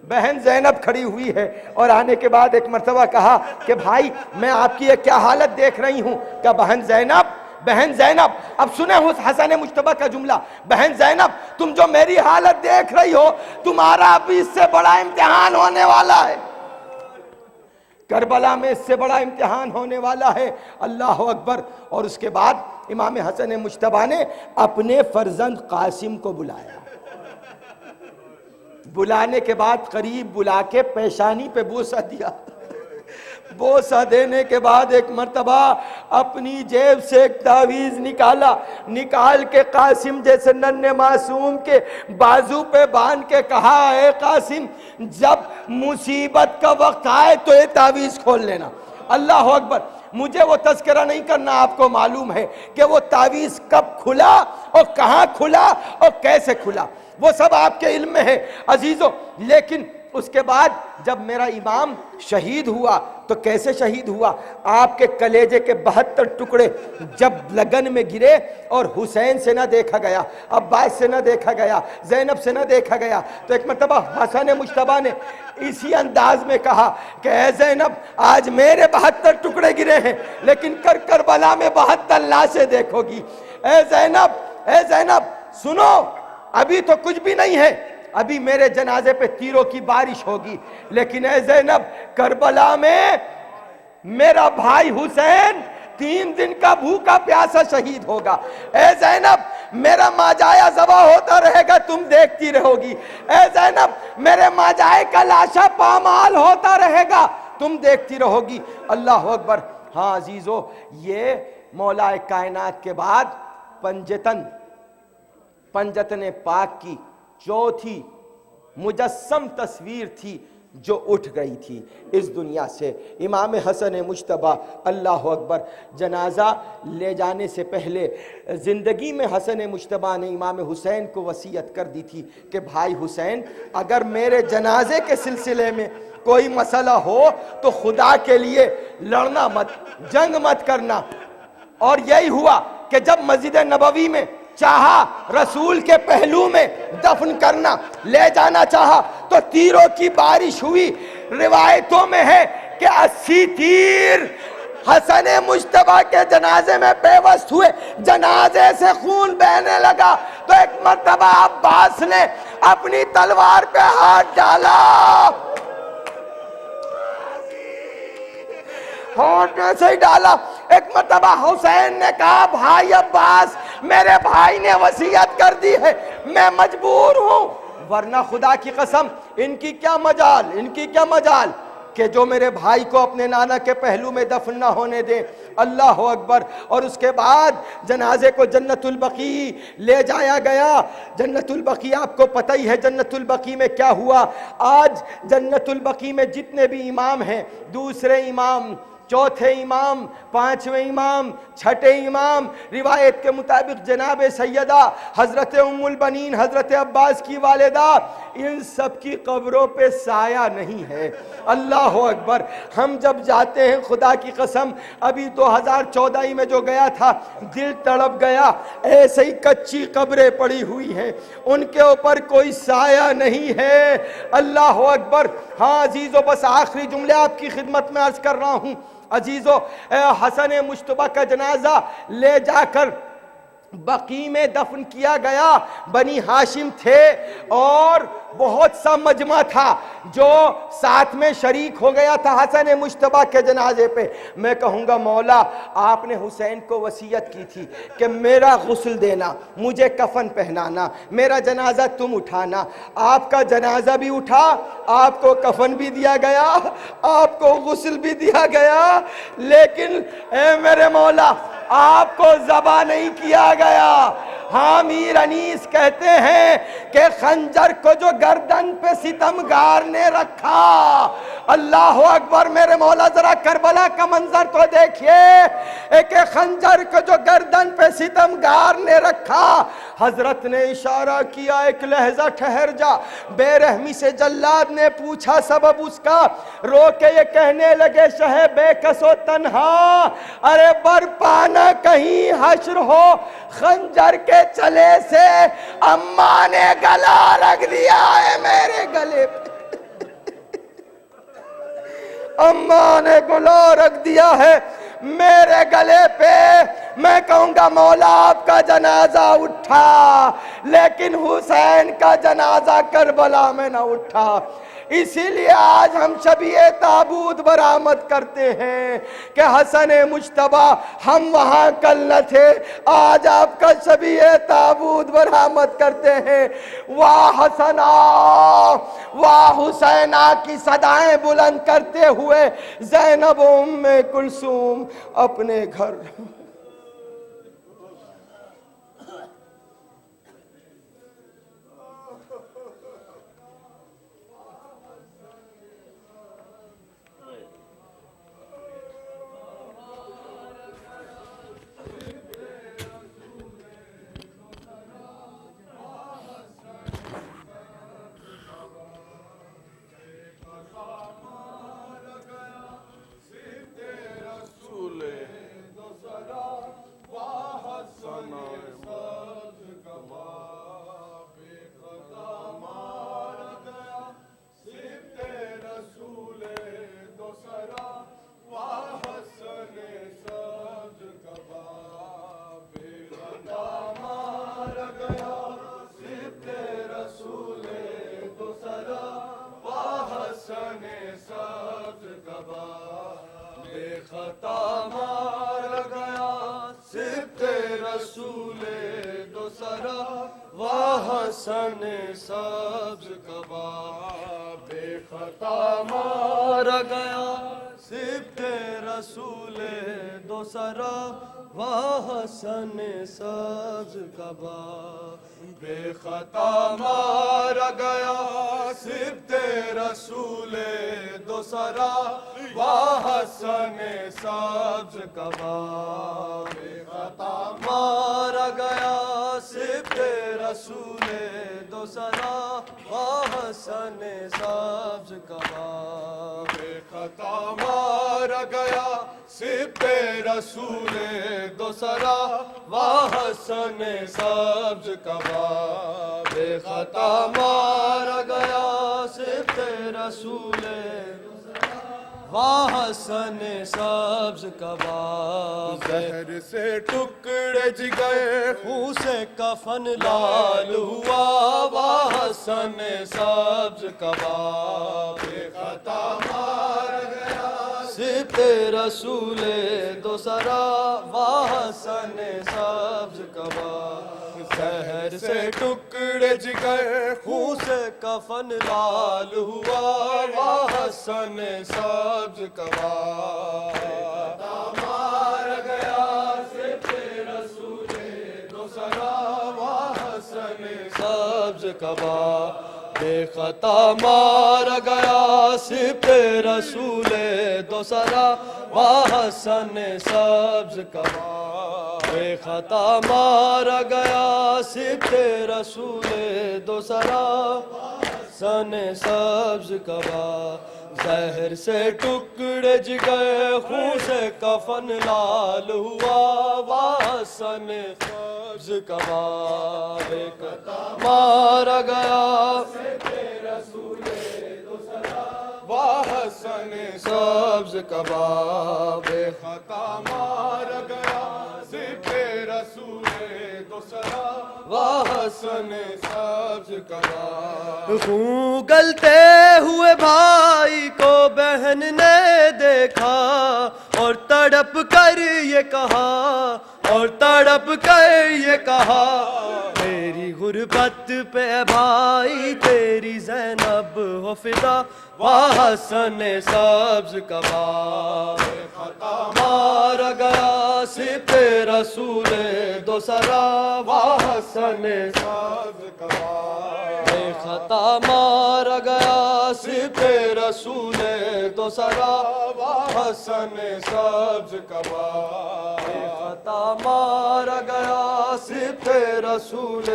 بہن زینب کھڑی ہوئی ہے، اور آنے کے بعد ایک مرتبہ کہا کہ بھائی میں آپ کی یہ کیا حالت دیکھ رہی ہوں؟ کہ بہن زینب، اب سنیں حسن مجتبیٰ کا جملہ، بہن زینب تم جو میری حالت دیکھ رہی ہو تمہارا ابھی اس سے بڑا امتحان ہونے والا ہے، کربلا میں اس سے بڑا امتحان ہونے والا ہے، اللہ اکبر۔ اور اس کے بعد امام حسن مجتبیٰ نے اپنے فرزند قاسم کو بلایا، بلانے کے بعد قریب بلا کے پیشانی پہ بوسہ دیا، بوسہ دینے کے بعد ایک مرتبہ اپنی جیب سے ایک تعویذ نکال کے قاسم جیسے ننھے معصوم کے بازو پہ باندھ کے کہا اے قاسم جب مصیبت کا وقت آئے تو یہ تعویذ کھول لینا، اللہ اکبر۔ مجھے وہ تذکرہ نہیں کرنا، آپ کو معلوم ہے کہ وہ تعویذ کب کھلا اور کہاں کھلا اور کیسے کھلا، وہ سب آپ کے علم میں ہے عزیزو۔ لیکن اس کے بعد جب میرا امام شہید ہوا تو کیسے شہید ہوا؟ آپ کے کلیجے کے 72 ٹکڑے جب لگن میں گرے اور حسین سے نہ دیکھا گیا، عباس سے نہ دیکھا گیا، زینب سے نہ دیکھا گیا، تو ایک مرتبہ حسن مجتبیٰ نے اسی انداز میں کہا کہ اے زینب آج میرے 72 ٹکڑے گرے ہیں لیکن کربلا میں 72 لاشیں دیکھو گی۔ اے زینب سنو، ابھی تو کچھ بھی نہیں ہے، ابھی میرے جنازے پہ تیروں کی بارش ہوگی، لیکن اے زینب کربلا میں میرا بھائی حسین 3 دن کا بھوکا پیاسا شہید ہوگا، اے زینب میرا ماجایا ذبح ہوتا رہے گا تم دیکھتی رہو گی، اے زینب میرے ماجائے کا لاشا پامال ہوتا رہے گا تم دیکھتی رہو گی، اللہ اکبر۔ ہاں عزیزو، یہ مولا کائنات کے بعد پنجتن پاک کی چوتھی مجسم تصویر تھی جو اٹھ گئی تھی اس دنیا سے، امام حسن مجتبیٰ، اللہ اکبر۔ جنازہ لے جانے سے پہلے زندگی میں حسن مجتبیٰ نے امام حسین کو وصیت کر دی تھی کہ بھائی حسین اگر میرے جنازے کے سلسلے میں کوئی مسئلہ ہو تو خدا کے لیے لڑنا مت، جنگ مت کرنا۔ اور یہی ہوا کہ جب مسجد نبوی میں چاہا رسول کے پہلو میں دفن کرنا، لے جانا چاہا تو تیروں کی بارش ہوئی، روایتوں میں ہے کہ 80 تیر حسن مجتبیٰ کے جنازے میں پیوست ہوئے، جنازے سے خون بہنے لگا تو ایک مرتبہ عباس نے اپنی تلوار پہ ہاتھ ڈالا، نے ایسے ہی ڈالا۔ ایک مرتبہ حسین نے کہا بھائی عباس میرے بھائی نے وصیت کر دی ہے، میں مجبور ہوں، ورنہ خدا کی قسم ان کی کیا مجال کہ جو میرے بھائی کو اپنے نانا کے پہلو میں دفن نہ ہونے دیں۔ اللہ اکبر۔ اور اس کے بعد جنازے کو جنت البقیع لے جایا گیا۔ جنت البقیع آپ کو پتہ ہی ہے جنت البقیع میں کیا ہوا۔ آج جنت البقیع میں جتنے بھی امام ہیں، دوسرے امام، چوتھے امام، پانچویں امام، چھٹے امام، روایت کے مطابق جناب سیدہ حضرت ام البنین حضرت عباس کی والدہ، ان سب کی قبروں پہ سایہ نہیں ہے۔ اللہ اکبر۔ ہم جب جاتے ہیں خدا کی قسم، ابھی 2014 میں جو گیا تھا دل تڑپ گیا، ایسے ہی کچی قبریں پڑی ہوئی ہیں، ان کے اوپر کوئی سایہ نہیں ہے۔ اللہ اکبر۔ ہاں عزیزو، بس آخری جملے آپ کی خدمت میں عرض کر رہا ہوں۔ عزیزو، حسن مجتبیٰ کا جنازہ لے جا کر بقیع میں دفن کیا گیا۔ بنی ہاشم تھے اور بہت سا مجمع تھا جو ساتھ میں شریک ہو گیا تھا حسن مجتبیٰ کے جنازے پہ۔ میں کہوں گا مولا آپ نے حسین کو وصیت کی تھی کہ میرا غسل دینا، مجھے کفن پہنانا، میرا جنازہ تم اٹھانا۔ آپ کا جنازہ بھی اٹھا، آپ کو کفن بھی دیا گیا، آپ کو غسل بھی دیا گیا، لیکن اے میرے مولا آپ کو ذبح نہیں کیا گیا۔ ہاں میر انیس کہتے ہیں کہ خنجر کو جو گردن پہ ستمگار نے رکھا، اللہ اکبر میرے مولا ذرا کربلا کا منظر تو دیکھیے کہ خنجر کو جو گردن پہ ستمگار نے رکھا، حضرت نے اشارہ کیا ایک لحظہ ٹھہر جا۔ بے رحمی سے جلاد نے پوچھا سبب اس کا، رو کے یہ کہنے لگے شہ بے کس و تنہا، ارے برپانا کہیں حشر ہو، خنجر کے چلے سے اماں نے گلا رکھ دیا ہے میرے گلے پہ، اماں نے گلا رکھ دیا ہے میرے گلے پہ۔ میں کہوں گا مولا آپ کا جنازہ اٹھا، لیکن حسین کا جنازہ کربلا میں نہ اٹھا۔ اسی لیے آج ہم شبیہ تابوت برآمد کرتے ہیں کہ حسن مجتبیٰ ہم وہاں کل نہ تھے، آج آپ کا شبیہ تابوت برآمد کرتے ہیں۔ واہ حسنا واہ حسینہ کی صدائیں بلند کرتے ہوئے زینب ام کلثوم اپنے گھر۔ حسن سبز کباب بے خطا مارا گیا، سبط رسول دو سرا واہ حسن سبز کباب بے خطا مارا گیا، سبط رسول دو سرا واہ حسن سبز کباب بے خطا مارا گیا، سبط رسول دو سرا واہ حسن سبز کباب بے خطا مارا گیا، سبط رسول دو سرا واہ حسن سبز کباب بے خطا مارا گیا، سبط رسول واہ حسن سبز کباب زہر سے ٹکڑے گئے، خون سے کفن لال ہوا، واہ حسن سبز کباب بے خطا مارا گیا، سبت رسول دوسرا وحسن سبز کباب زہر سے ٹکڑے جگر خون سے کفن لال ہوا وحسن سبز کباب مار گیا سبت رسول دوسرا وحسن سبز کباب بے خطا مارا گیا سبت رسول دوسرا وحسن سبز کباب بے خطا مارا گیا سبت رسول دوسرا وحسن سبز کباب زہر سے ٹکڑے جگر خون سے کفن لال ہوا وحسن سبز کباب بے خطا مارا گیا وحسن سبز کباب بے خطا مار گیا سبت رسول دوسرا وحسن سبز کباب خون گلتے ہوئے بھائی کو بہن نے دیکھا اور تڑپ کر یہ کہا تیری غربت پہ بھائی تیری زینب ہو فدا وحسن سبز کباب بے خطا مارا گیا سبت رسول دوسرا وحسن سبز کباب بے خطا مارا گیا سبت رسول دوسرا وحسن سبز کباب بے خطا مارا گیا سبت رسول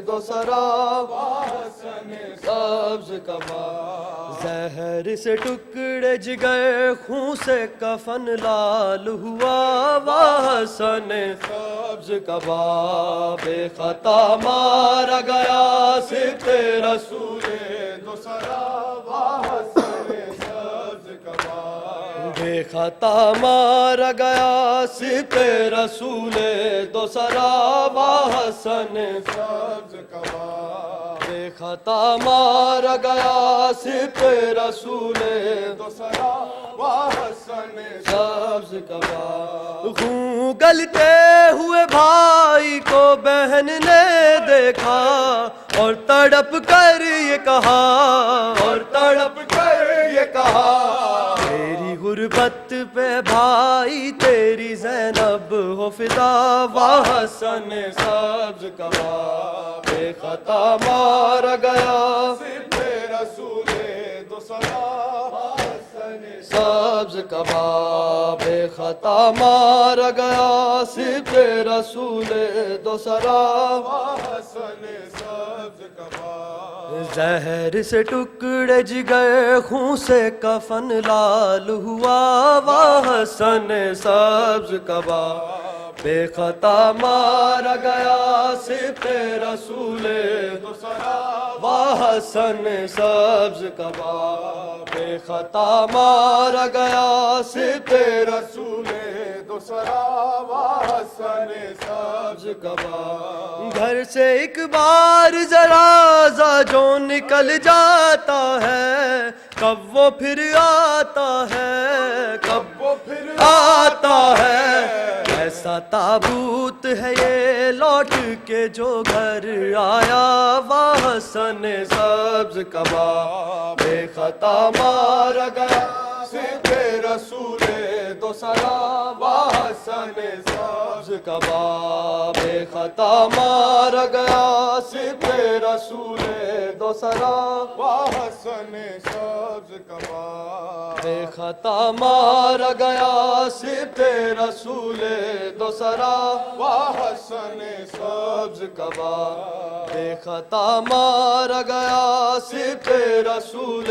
دوسرا وحسن سبز کباب زہر سے ٹکڑے جگر خون سے کفن لال ہوا وحسن سبز کباب بے خطا مارا گیا سبت رسول دوسرا وحسن سبز کباب بے خطا مارا گیا سبت رسول دوسرا وحسن سبز کباب بے خطا مارا گیا سبت رسول دوسرا وحسن سبز کباب خون گلتے ہوئے بھائی کو بہن نے دیکھا اور تڑپ کر یہ کہا تیری غربت پہ بھائی تیری زینب ہو فدا وحسن سبز کباب بے خطا مارا گیا سبت رسول دوسرا وحسن سبز کباب بے خطا مارا گیا سبت رسول دوسرا وحسن سبز کباب زہر سے ٹکڑے جگر خون سے کفن لال ہوا وحسن سبز کباب بے خطا مارا گیا سبت رسول دوسرا وحسن سبز کباب بے خطا مارا گیا سبت رسول دوسرا وحسن سبز کباب گھر سے ایک بار جنازہ جو نکل جاتا ہے کب وہ پھر آتا ہے ایسا تابوت ہے یہ لوٹ کے جو گھر آیا وحسن سبز کباب بے خطا مارا گیا سبت رسول دوسرا وحسن سبز کباب بے خطا مارا گیا سبت رسول دوسرا وحسن سبز کباب بے خطا مارا گیا سبت رسول دوسرا وحسن سبز کباب بے خطا مارا گیا سبت رسول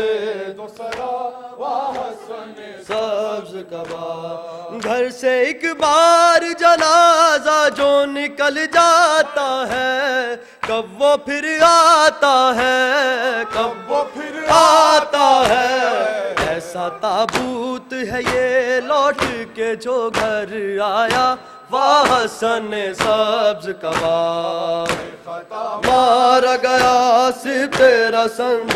دوسرا وحسن سبز کباب گھر سے ایک بار جنازہ جو نکل جاتا ہے کب وہ پھر آتا ہے ایسا تابوت ہے یہ لوٹ کے جو گھر آیا وحسن سبز کباب مارا گیا سبت رسول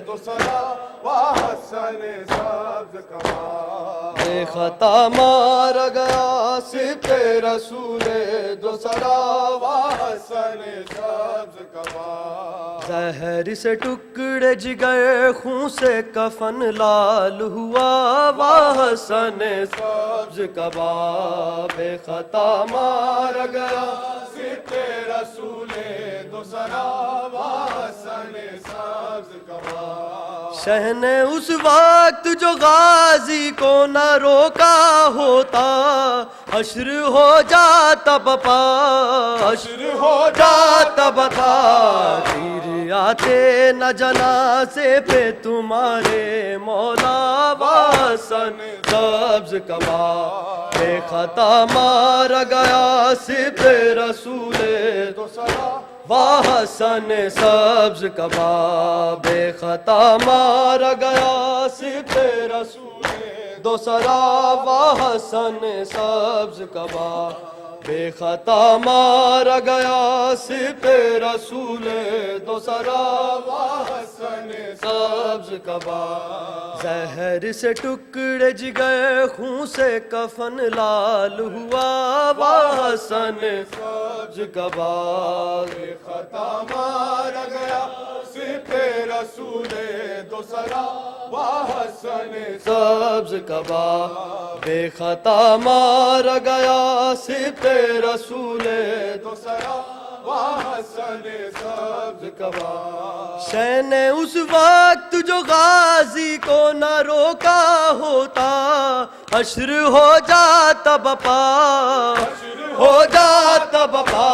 دوسرا واہ حسن سبز کمال بے خطا مارا گیا صف رسول دو سرا واہ حسن سبز کمال زہر سے ٹکڑے جگر خون سے کفن لال ہوا واہ حسن سبز کباب بے خطا مارا گیا صف رسول دو سرا واہ حسن سبز کباب شہ نے اس وقت جو غازی کو نہ روکا ہوتا حشر ہو جاتا بپا حشر ہو جاتا بتا تیر آتے نہ جنازے پہ تمہارے مولا واسن سبز کباب بے خطا مارا گیا صف رسول دو سرا واہ حسن سبز کباب بے خطا مارا گیا صف رسول دو سرا واہ حسن سبز کباب بے خطا مارا گیا صف رسول دو سرا واہ حسن سبز کباب زہر سے ٹکڑے جگر خون سے کفن لال ہوا واہ حسن سبز کباب بے خطا مارا گیا صف رسول دو سرا واہ حسن سبز کباب بے خطا مارا گیا صف رسول دو سرا واہ حسن سبز کباب شہ نے اس وقت جو غازی کو نہ روکا ہوتا حشر ہو جاتا بپا ہو جاتا بپا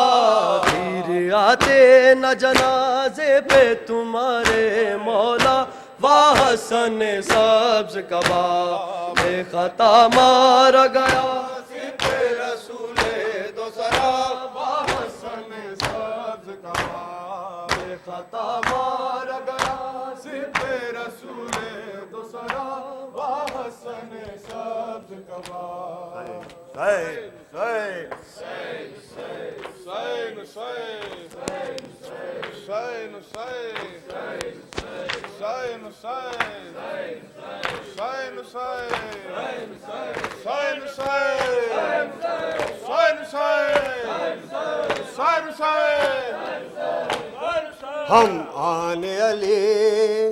تیر آتے نہ جنازے پہ تمہارے مولا واہ حسن سبز کباب بے خطا مارا گیا صف رسول دو سرا واہ حسن سبز کباب بے خطا مارا گیا صف رسول دو سرا واہ حسن سبز کباب ہم آن علی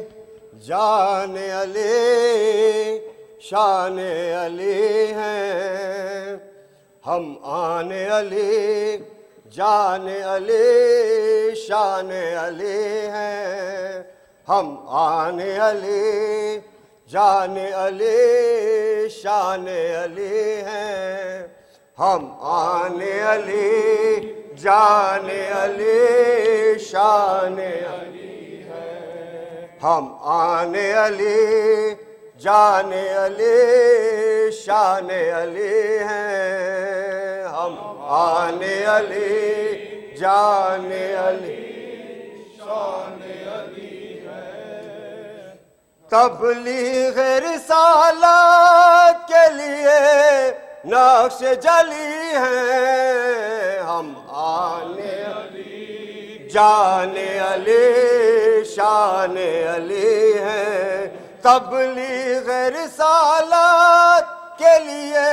جان علی شان علی ہیں ہم آن علی جان علی شان علی ہیں ہم آن علی جان علی شان علی ہیں ہم آن علی جان علی شان علی ہیں ہم آن علی جان علی شان علی ہیں ہم آن علی جان علی شان علی ہیں تبلیغ رسالت کے لیے نقش جلی ہیں ہم آن علی جان علی شان علی ہیں تبلیغ رسالت کے لیے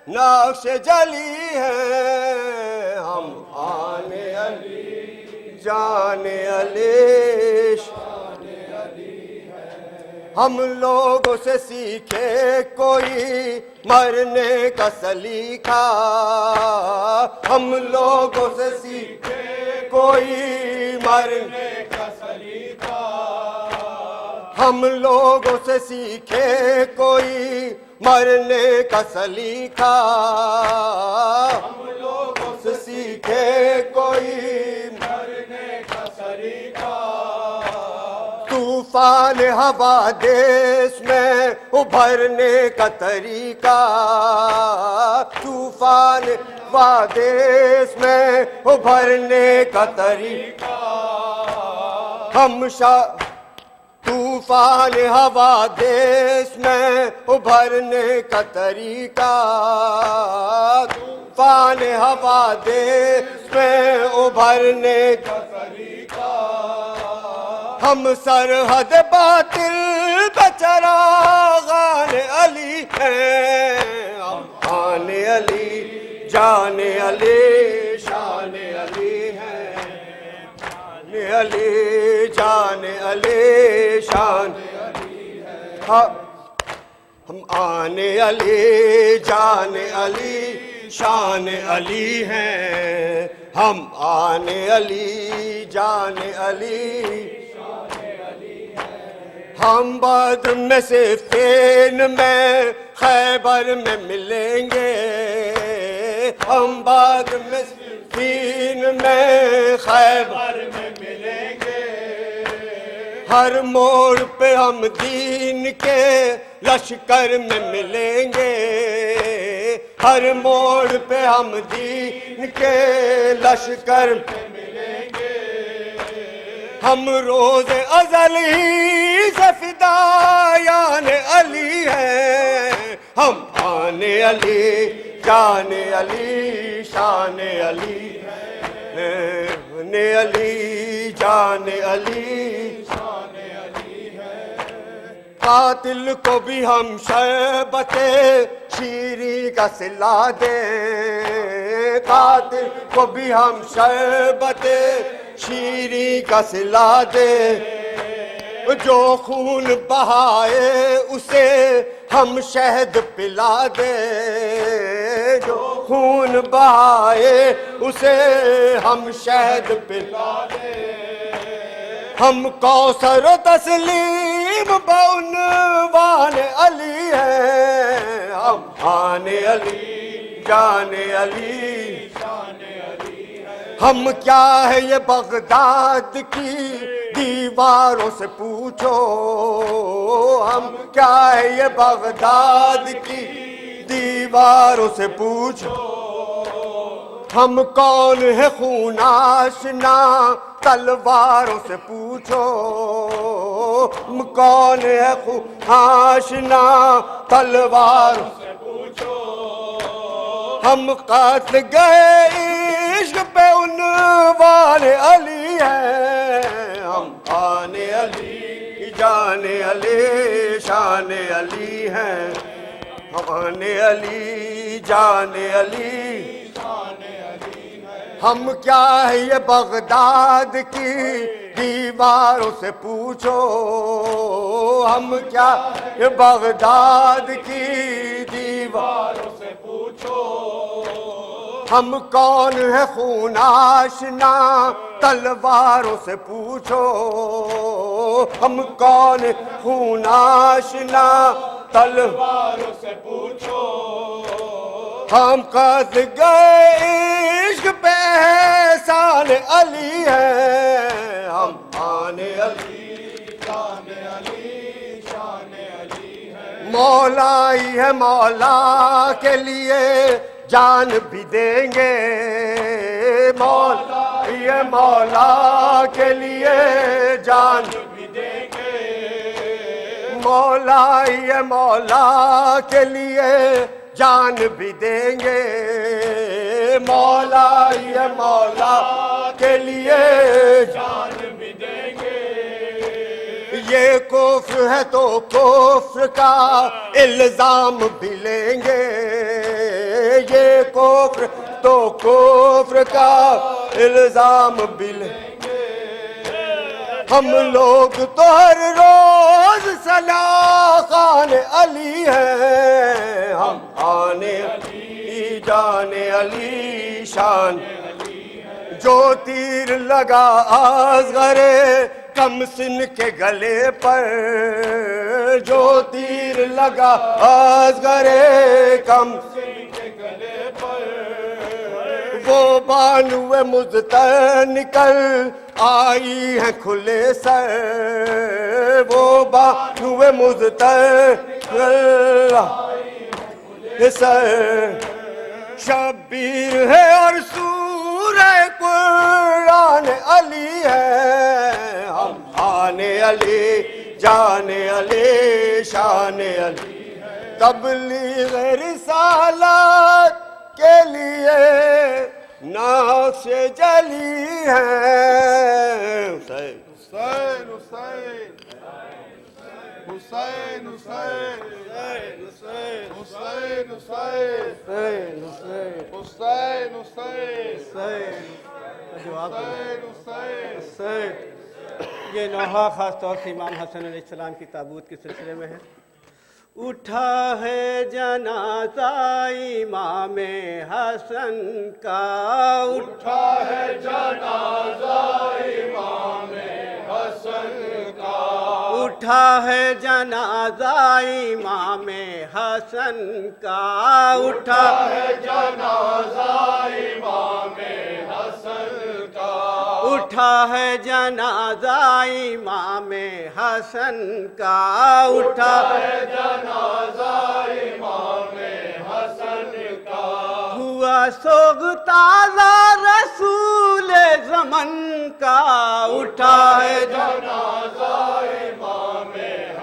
نقش جلی ہیں ہم آن علی جان علی شان علی ہیں ہم لوگوں سے سیکھے کوئی مرنے کا سلیقہ ہم لوگوں سے سیکھے کوئی مرنے کا سلیقہ ہم لوگوں سے سیکھے کوئی مرنے کا سلیقہ ہم لوگوں سے سیکھے کوئی مرنے کا سلیقہ طوفان حوادث میں ابھرنے کا طریقہ طوفان حوادث میں ابھرنے کا طریقہ ہم طوفان حوادث میں ابھرنے کا طریقہ طوفان حوادث میں ابھرنے کا طریقہ ہم سرحد باطل پہ چراغان علی ہیں، ہم آن علی جان علی شان علی ہیں، آن علی جان علی شان علی ہے، ہم آن علی جان علی شان علی ہیں، ہم آن علی جان علی، ہم بدر میں صفین میں خیبر میں ملیں گے، ہم بدر میں صفین میں خیبر میں ملیں گے، ہر موڑ پہ ہم دین کے لشکر میں ملیں گے، ہر موڑ پہ ہم دین کے لشکر میں ملیں گے، ہم روز ازل ہی سے فدایان علی ہیں، ہم آن علی جان علی شان علی ہیں، آن علی جان علی شان علی ہے، قاتل کو بھی ہم شربت شیریں کا سلا دیں، قاتل کو بھی ہم شربت شیریں کا سلا دے، جو خون بہائے اسے ہم شہد پلا دے، جو خون بہائے اسے ہم شہد پلا دے، ہم کوثر و تسلیم بعنوان علی ہیں، ہم آن علی جان علی شان علی ہے، ہم کیا ہے یہ بغداد کی دیواروں سے پوچھو، ہم کیا ہے یہ بغداد کی دیواروں سے پوچھو، ہم کون ہے خون آشنا تلواروں سے پوچھو، ہم کون ہے خون آشنا تلواروں سے پوچھو، ہم قتل گئے عشق پہ عنوان علی ہیں، ہم آن علی جان علی شان علی ہیں، ہم آن علی جان علی، ہم کیا ہے یہ بغداد کی دیواروں سے پوچھو، ہم کیا یہ بغداد کی دیواروں سے پوچھو، ہم کون ہے خون آشنا تلواروں سے پوچھو، ہم کون خون آشنا تلواروں سے پوچھو، ہم قصد گئے عشق پہ احسان علی ہیں، ہم آن علی شان علی شان علی ہے، مولا ہی ہے مولا کے لیے جان بھی دیں گے، مولا ہی ہے مولا کے لیے جان بھی دیں گے، مولا ہی ہے مولا کے لیے جان بھی دیں گے، مولا ہی ہے مولا کے لیے جان بھی دیں گے، یہ کفر ہے تو کفر کا الزام بھی لیں گے، یہ کفر تو کفر کا الزام بھی لیں گے، ہم لوگ تو ہر روز صلاح خان علی ہیں، ہم آن علی جان علی شان علی ہے، جو تیر لگا اصغر کم سن کے گلے پر، جو تیر لگا اصغر کم سن کے گلے پر، وہ بانوے مزتر نکل آئی ہیں کھلے سر، وہ بانوے مزتر نکل آئی ہیں کھلے سر، شبیر ہے اور سورہ قرآن علی ہے، ہم آن علی جان علی شان علی ہے، تبلیغ رسالت کے لیے ناقش جلی ہے، حسین حسین حسین حسین حسین حسین حسین حسین. یہ نوحہ خاص طور سے امام حسن علیہ السلام کی تابوت کے سلسلے میں ہے. اٹھا ہے جنازہ امام حسن کا، اٹھا ہے جنازہ امام حسن کا، اٹھا ہے جنازہ امام حسن کا، اٹھا ہے جنازہ امام حسن کا، اٹھا ہے جنازہ امام حسن کا، اٹھا ہے جنازہ امام حسن کا، ہوا سوگ تازہ رسول زمن کا، اٹھا ہے جنازہ امام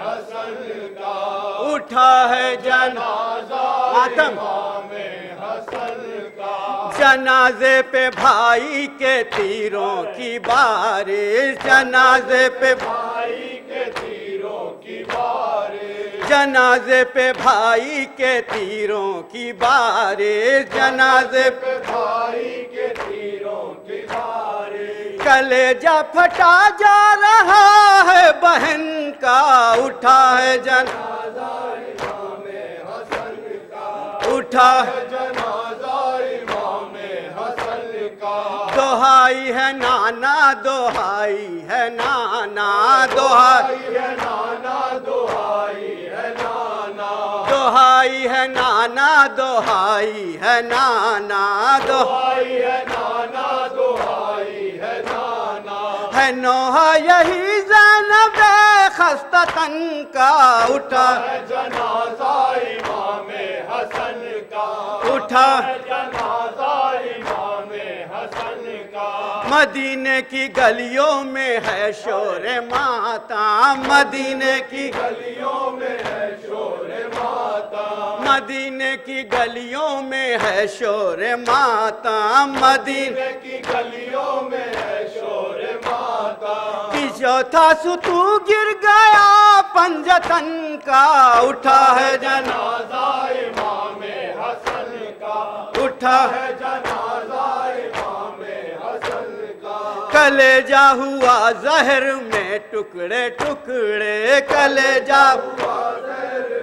حسن کا، اٹھا ہے جنازہ ماتم امام حسن کا، جنازے پہ بھائی کے تیروں کی بارش، جنازے پہ بھائی کے تیروں کی بارش، جنازے پہ بھائی کے تیروں کی بارش، جنازے پہ بھائی کے تیروں کی بارش، کلیجہ پھٹا جا رہا ہے بہن کا، اٹھا ہے جنازہ امام حسن کا، اٹھا جنازہ امام حسن کا، دہائی ہے نانا، دہائی ہے نانا، دہائی ہے نانا دہائی ہے نانا، دہائی ہے نانا، دہائی ہے نانا، دہائی ہے نانا دہائی ہے نانا، ہے نوحہ یہی زینب خستہ تن کا، اٹھا جنازہ امام حسن کا، اٹھا جنازہ امام حسن کا، مدینے کی گلیوں میں ہے شور ماتم، مدینے کی گلیوں میں ہے شور ماتم، مدینے کی گلیوں میں ہے شور ماتم، مدینے کی گلیوں میں ہے شور ماتم، کی چوتھا ستو گر گیا پنجتن کا، اٹھا ہے جنازہ امام حسن کا، اٹھا جنازہ امام حسن کا، کلیجہ ہوا زہر میں ٹکڑے ٹکڑے، کلیجہ میں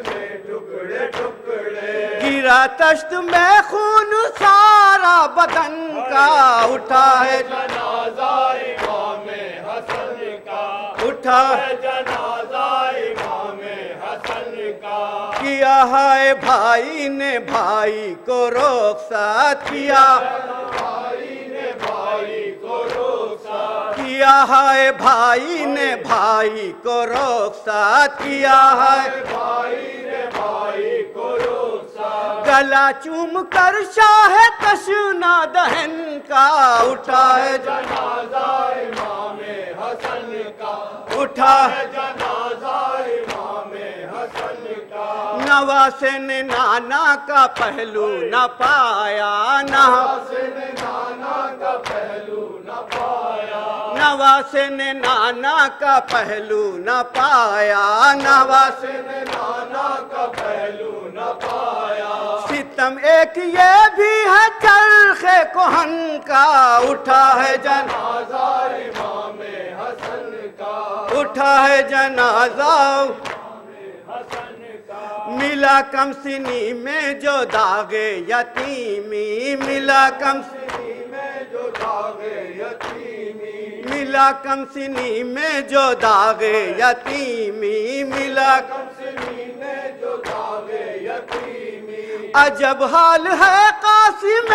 ٹکڑے ٹکڑے، گرا تشت میں خون سارا بدن کا، اٹھا ہے جنازہ امام حسن کا، اٹھا جنازہ امام حسن کا، کیا ہے بھائی نے بھائی کو رخصت کیا، بھائی نے بھائی کو رخصت کیا ہے بھائی نے بھائی کو رخصت کیا ہے، بھائی نے بھائی کو رخصت، گلا چوم کر شاہ تشنا دہن کا، اٹھا ہے جنازہ امام حسن کا، اٹھا جنازہ امام حسن کا، نواسے نے نانا کا پہلو نہ پایا، نواسے نے نانا کا پہلو نہ پایا، نواسے نے نانا کا پہلو نہ پایا، نواسے نے نانا کا پہلو نہ پایا، ستم ایک یہ بھی ہے چرخ کہن کا، اٹھا ہے جنازہ امام حسن کا، اٹھا ہے جنازہ حسن کا، ملا کم سنی میں جو داغ یتیمی، ملا کم میں جو داغ یتیمی، ملا کم سنی میں جو داغ یتیمی، ملا سنی میں جو داغ یتیمی، عجب حال ہے قاسم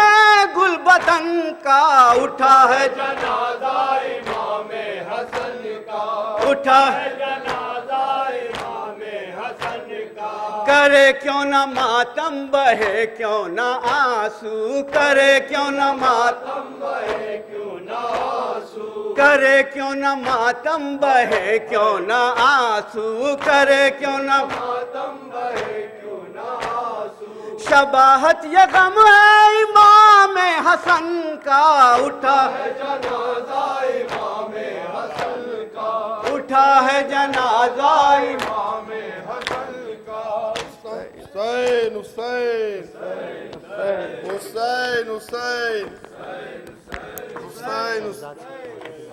گل بدن کا، اٹھا ہے جنازہ امام حسن کا، اٹھا جنازہ امام حسن کا، کرے کیوں نہ ماتم بہے کیوں نہ آنسو، کرے کیوں نہ ماتم بہے کیوں نہ آنسو، کرے کیوں نہ ماتم بہے کیوں نہ آنسو، کرے کیوں نہ ماتم بہے کیوں نہ آنسو، شباہت یہ غم ہے امام حسن کا، اٹھا جنازہ امام حسن کا، اٹھا ہے جنازہ امام حسین حسین حسین حسین حسین حسین